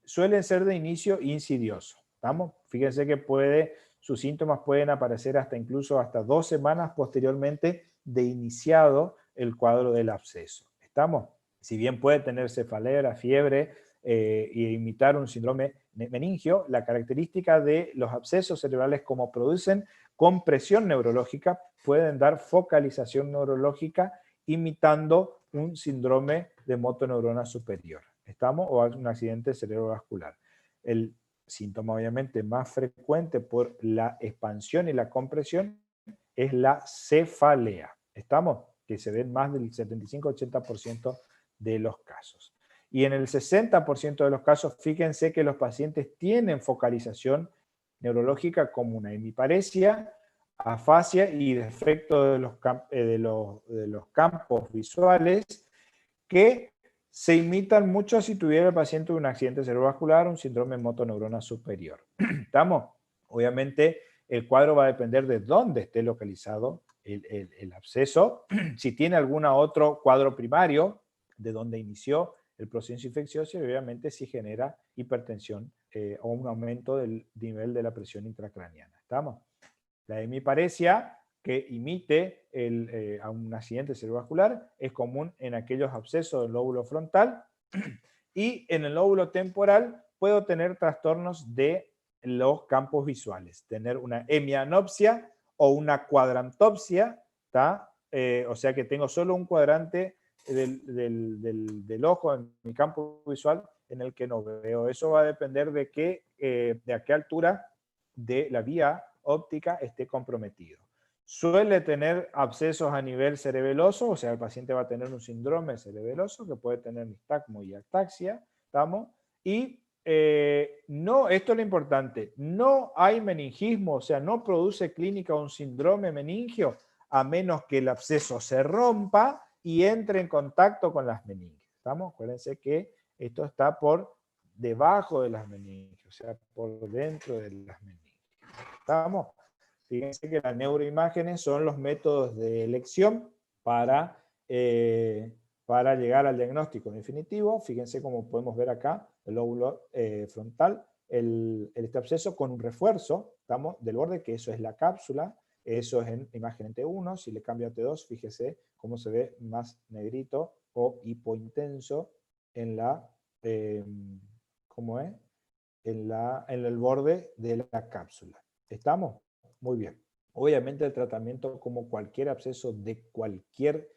suelen ser de inicio insidioso. ¿Estamos? Fíjense que sus síntomas pueden aparecer incluso hasta 2 semanas posteriormente de iniciado el cuadro del absceso. ¿Estamos? Si bien puede tener cefalea, fiebre e imitar un síndrome meningio, la característica de los abscesos cerebrales como producen compresión neurológica pueden dar focalización neurológica imitando un síndrome de motoneurona superior. ¿Estamos? O un accidente cerebrovascular. El síntoma obviamente más frecuente por la expansión y la compresión es la cefalea. ¿Estamos? Que se ven más del 75-80% de los casos. Y en el 60% de los casos, fíjense que los pacientes tienen focalización neurológica como una hemiparesia, afasia y defecto de los campos visuales que se imitan mucho si tuviera el paciente un accidente cerebrovascular, un síndrome motoneurona superior. ¿Estamos? Obviamente el cuadro va a depender de dónde esté localizado el absceso. Si tiene algún otro cuadro primario de donde inició el proceso infeccioso, y obviamente si genera hipertensión o un aumento del nivel de la presión intracraniana. ¿Estamos? La hemiparesia que imite a un accidente cerebrovascular es común en aquellos abscesos del lóbulo frontal, y en el lóbulo temporal puedo tener trastornos de los campos visuales, tener una hemianopsia o una cuadrantopsia, ¿tá? O sea que tengo solo un cuadrante del ojo en mi campo visual en el que no veo. Eso va a depender de a qué altura de la vía óptica esté comprometido. Suele tener abscesos a nivel cerebeloso, o sea, el paciente va a tener un síndrome cerebeloso que puede tener nistagmo y ataxia, ¿estamos? Y no, esto es lo importante, no hay meningismo, o sea, no produce clínica un síndrome meningio a menos que el absceso se rompa y entre en contacto con las meninges. ¿Estamos? Acuérdense que esto está por debajo de las meninges, o sea, por dentro de las meninges. ¿Estamos? Fíjense que las neuroimágenes son los métodos de elección para llegar al diagnóstico definitivo. Fíjense como podemos ver acá, el lóbulo frontal, este absceso con un refuerzo, ¿estamos? Del borde, que eso es la cápsula. Eso es en imagen en T1. Si le cambio a T2, fíjese cómo se ve más negrito o hipointenso en ¿cómo es? En el borde de la cápsula. ¿Estamos? Muy bien. Obviamente el tratamiento, como cualquier absceso de cualquier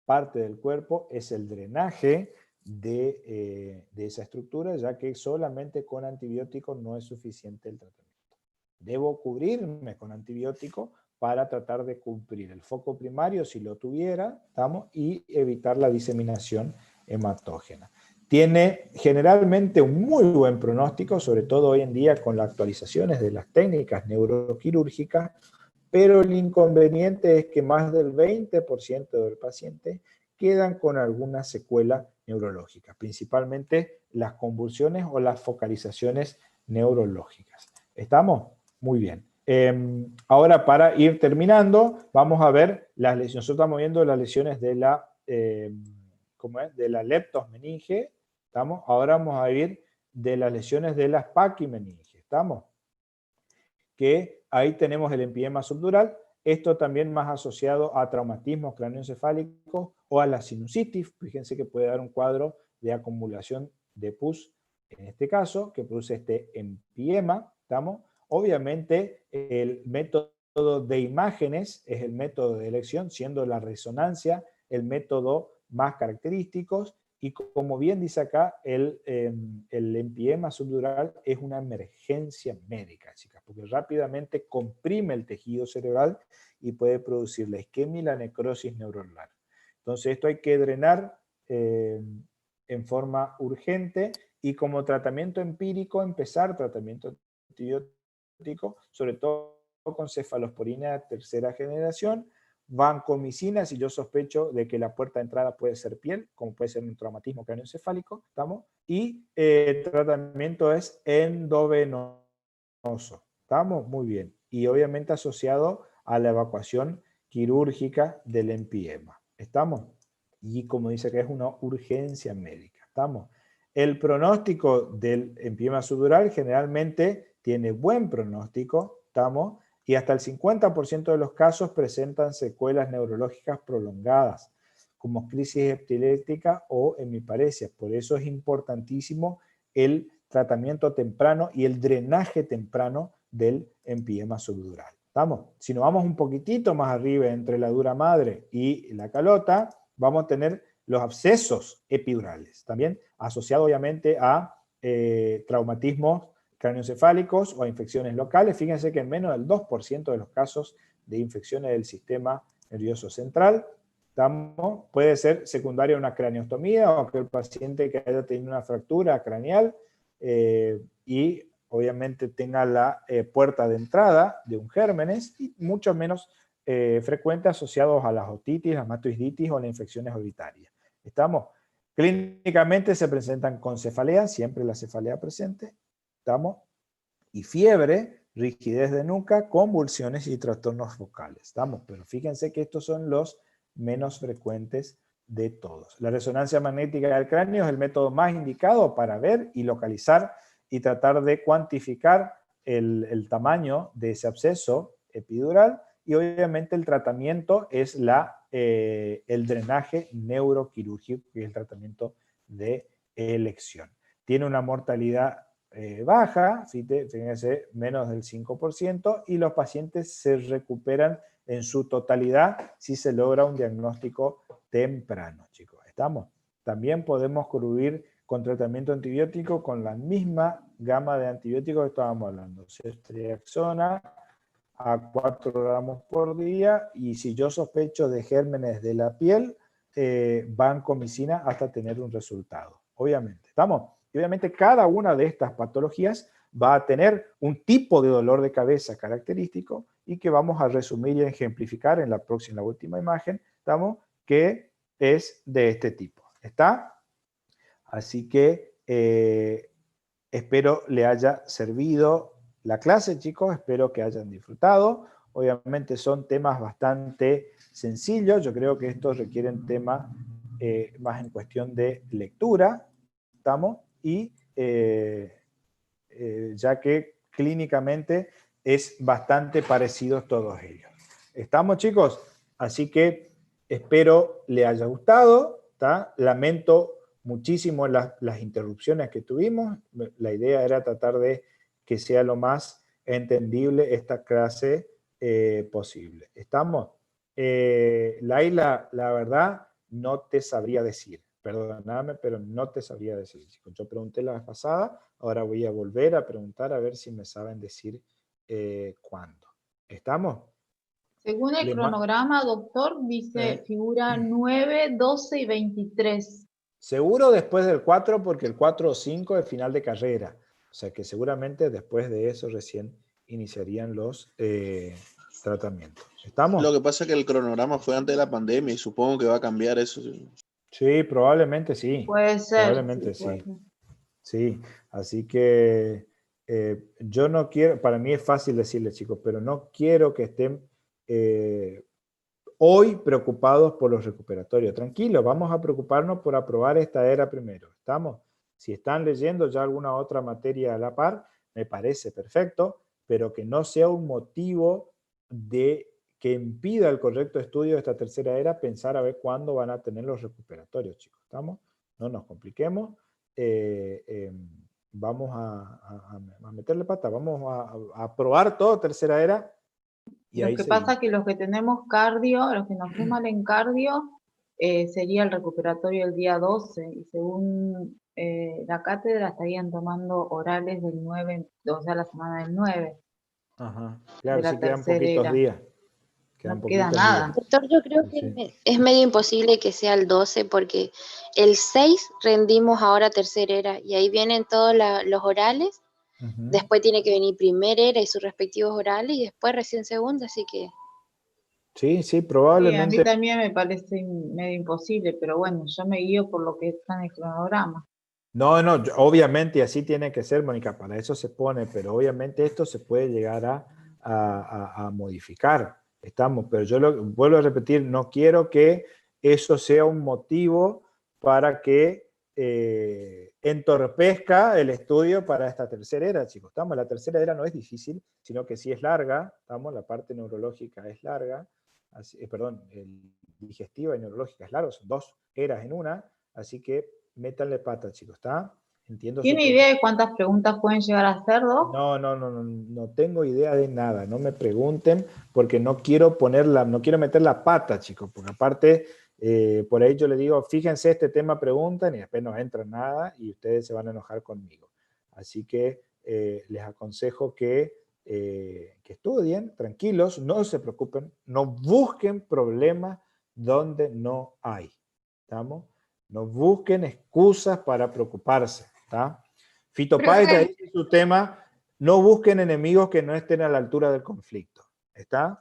parte del cuerpo, es el drenaje de esa estructura, ya que solamente con antibiótico no es suficiente el tratamiento. Debo cubrirme con antibiótico para tratar de cumplir el foco primario si lo tuviera, ¿estamos? Y evitar la diseminación hematógena. tiene generalmente un muy buen pronóstico, sobre todo hoy en día con las actualizaciones de las técnicas neuroquirúrgicas, pero el inconveniente es que más del 20% del paciente quedan con alguna secuela neurológica, principalmente las convulsiones o las focalizaciones neurológicas. ¿Estamos? Muy bien. Ahora, para ir terminando, vamos a ver las lesiones. Nosotros estamos viendo las lesiones de la, de la leptosmeninge. ¿Estamos? Ahora vamos a ir de las lesiones de las paquimeninge. ¿Estamos? Que ahí tenemos el empiema subdural, esto también más asociado a traumatismos craneoencefálicos o a la sinusitis. Fíjense que puede dar un cuadro de acumulación de pus, en este caso, que produce este empiema. ¿Estamos? Obviamente, el método de imágenes es el método de elección, siendo la resonancia el método más característico. Y como bien dice acá, el empiema subdural es una emergencia médica, chicas, porque rápidamente comprime el tejido cerebral y puede producir la isquemia y la necrosis neuronal. Entonces esto hay que drenar en forma urgente y como tratamiento empírico empezar tratamiento antibiótico, sobre todo con cefalosporina de tercera generación, vancomicina, si yo sospecho de que la puerta de entrada puede ser piel, como puede ser un traumatismo craneoencefálico, ¿estamos? Y el tratamiento es endovenoso, ¿estamos? Muy bien. Y obviamente asociado a la evacuación quirúrgica del empiema, ¿estamos? Y como dice que es una urgencia médica, ¿estamos? El pronóstico del empiema subdural generalmente tiene buen pronóstico, ¿estamos? Y hasta el 50% de los casos presentan secuelas neurológicas prolongadas, como crisis epiléptica o hemiparesia. Por eso es importantísimo el tratamiento temprano y el drenaje temprano del empiema subdural. ¿Estamos? Si nos vamos un poquitito más arriba entre la dura madre y la calota, vamos a tener los abscesos epidurales, también asociado obviamente a traumatismos craneoencefálicos o a infecciones locales. Fíjense que en menos del 2% de los casos de infecciones del sistema nervioso central, puede ser secundaria a una craneostomía o que el paciente que haya tenido una fractura craneal y obviamente tenga la puerta de entrada de un gérmenes y mucho menos frecuente asociados a las otitis, la matoiditis o las infecciones orbitarias. ¿Estamos? Clínicamente se presentan con cefalea, siempre la cefalea presente, ¿estamos? Y fiebre, rigidez de nuca, convulsiones y trastornos vocales, ¿estamos? Pero fíjense que estos son los menos frecuentes de todos. La resonancia magnética del cráneo es el método más indicado para ver y localizar y tratar de cuantificar el tamaño de ese absceso epidural y obviamente el tratamiento es el drenaje neuroquirúrgico, que es el tratamiento de elección. Tiene una mortalidad baja, fíjense, menos del 5%, y los pacientes se recuperan en su totalidad si se logra un diagnóstico temprano, chicos. ¿Estamos? También podemos cubrir con tratamiento antibiótico con la misma gama de antibióticos que estábamos hablando. Ceftriaxona a 4 gramos por día, y si yo sospecho de gérmenes de la piel, vancomicina hasta tener un resultado. Obviamente, ¿estamos? Y obviamente cada una de estas patologías va a tener un tipo de dolor de cabeza característico y que vamos a resumir y ejemplificar en la última imagen, ¿estamos? Que es de este tipo. ¿Está? Así que espero le haya servido la clase, chicos, espero que hayan disfrutado. Obviamente son temas bastante sencillos, yo creo que estos requieren temas más en cuestión de lectura, ¿estamos? Y ya que clínicamente es bastante parecidos todos ellos. ¿Estamos, chicos? Así que espero le haya gustado, ¿tá? Lamento muchísimo las interrupciones que tuvimos. La idea era tratar de que sea lo más entendible esta clase posible. ¿Estamos? Laila, la verdad, no te sabría decir. Perdóname, pero no te sabría decir. Yo pregunté la vez pasada, ahora voy a volver a preguntar a ver si me saben decir cuándo. ¿Estamos? Según el cronograma, doctor, dice figura 9, 12 y 23. Seguro después del 4, porque el 4 o 5 es final de carrera. O sea que seguramente después de eso recién iniciarían los tratamientos. ¿Estamos? Lo que pasa es que el cronograma fue antes de la pandemia y supongo que va a cambiar eso. Sí, probablemente sí. Puede ser. Probablemente sí. puede ser. Sí, así que yo no quiero, para mí es fácil decirles, chicos, pero no quiero que estén hoy preocupados por los recuperatorios. Tranquilos, vamos a preocuparnos por aprobar esta era primero. ¿Estamos? Si están leyendo ya alguna otra materia a la par, me parece perfecto, pero que no sea un motivo de que impida el correcto estudio de esta tercera era pensar a ver cuándo van a tener los recuperatorios, chicos. ¿Estamos? No nos compliquemos. Vamos a meterle pata, vamos a aprobar todo tercera era. Y Lo ahí que seguimos. pasa es que los que tenemos cardio, los que nos fue mal en cardio, sería el recuperatorio el día 12, y según la cátedra estarían tomando orales del 9, o sea, la semana del 9. Ajá. Claro, de la sí quedan tercera poquitos era. días. No queda nada. días. Doctor, yo creo Sí. que es medio imposible que sea el 12 porque el 6 rendimos ahora tercera era y ahí vienen todos los orales, Ujú. después tiene que venir primera era y sus respectivos orales y después recién segunda, así que Sí, sí, Sí, a mí probablemente. también me parece medio imposible, pero bueno, yo me guío por lo que está en el cronograma. No, obviamente así tiene que ser, Mónica, para eso se pone, pero obviamente esto se puede llegar a modificar. Estamos, pero yo vuelvo a repetir, no quiero que eso sea un motivo para que entorpezca el estudio para esta tercera era, chicos. Estamos, la tercera era no es difícil, sino que sí es larga, estamos, la parte neurológica es larga, perdón, digestiva y neurológica es larga, son 2 eras en una, así que métanle pata, chicos, ¿está? Entiendo. ¿Tiene idea de cuántas preguntas pueden llegar a hacer, Doc? No tengo idea de nada, no me pregunten, porque no quiero meter la pata, chicos, porque aparte, por ahí yo les digo, fíjense este tema, preguntan, y después no entra nada, y ustedes se van a enojar conmigo. Así que les aconsejo que estudien, tranquilos, no se preocupen, no busquen problemas donde no hay, ¿estamos? No busquen excusas para preocuparse, ¿está? Fito Páez ahí dice su tema, no busquen enemigos que no estén a la altura del conflicto, ¿está?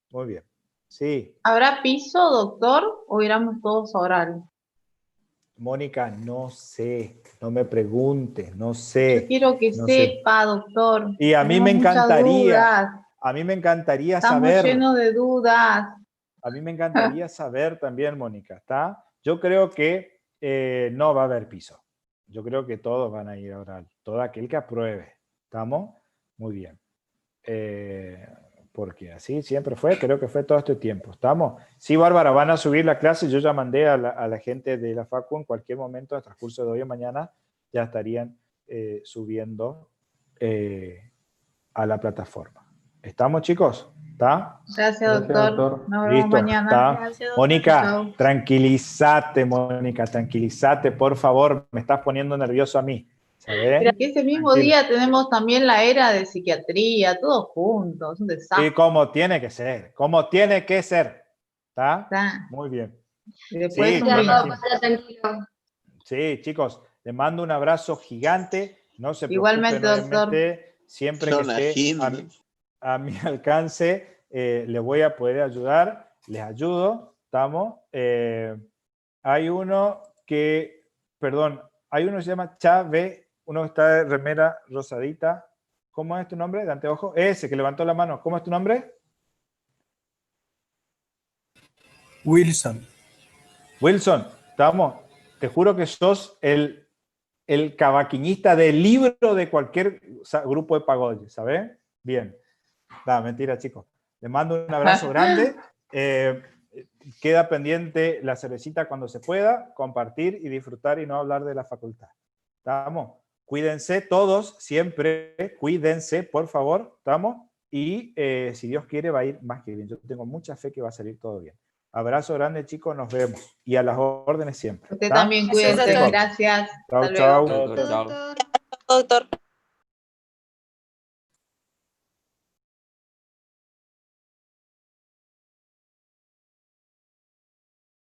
Muy bien, sí. ¿Habrá piso, doctor, o iremos todos a oral? Mónica, no sé, no me preguntes, no sé. Yo quiero que no sé. sepa, doctor. Y a mí Tenemos me muchas encantaría, dudas. a mí me encantaría Estamos saber. llenos de dudas. A mí me encantaría saber también, Mónica, ¿está? Yo creo que no va a haber piso. Yo creo que todos van a ir a oral. Todo aquel que apruebe. ¿Estamos? Muy bien. Porque así siempre fue, creo que fue todo este tiempo. ¿Estamos? Sí, Bárbara, van a subir la clase. Yo ya mandé a la gente de la Facu en cualquier momento, del transcurso de hoy o mañana, ya estarían subiendo a la plataforma. ¿Estamos, chicos? ¿Está? Gracias, doctor. Nos vemos Listo, mañana. está. Gracias, doctor. Mónica, Chao. tranquilízate, Mónica, tranquilízate, por favor. Me estás poniendo nervioso a mí. ¿Sabes? Pero que ese mismo Tranquilo. día tenemos también la era de psiquiatría, todos juntos, un desastre. Y como tiene que ser, como tiene que ser. ¿Está? Está. Muy bien. Y después Sí, un ya me todo imagino. pasa tranquilo. Sí, chicos, les mando un abrazo gigante. No se preocupen, Igualmente, doctor. obviamente, siempre que esté a mi alcance, les voy a poder ayudar. Les ayudo, ¿estamos? Hay uno que, perdón, hay uno que se llama Chave, uno que está de remera rosadita. ¿Cómo es tu nombre? De anteojo. Ese que levantó la mano. ¿Cómo es tu nombre? Wilson. Wilson, estamos. Te juro que sos el cavaquinista del libro de cualquier grupo de pagode, ¿sabes? Bien. Mentira, chicos. Les mando un abrazo grande. Queda pendiente la cervecita cuando se pueda, compartir y disfrutar y no hablar de la facultad. ¿Estamos? Cuídense todos, siempre. Cuídense, por favor. ¿Estamos? Y si Dios quiere va a ir más que bien. Yo tengo mucha fe que va a salir todo bien. Abrazo grande, chicos. Nos vemos. Y a las órdenes siempre. Usted ¿Está? también cuídese. Gracias, doctor. Gracias. Chau, Hasta chau. luego. Chao. Doctor.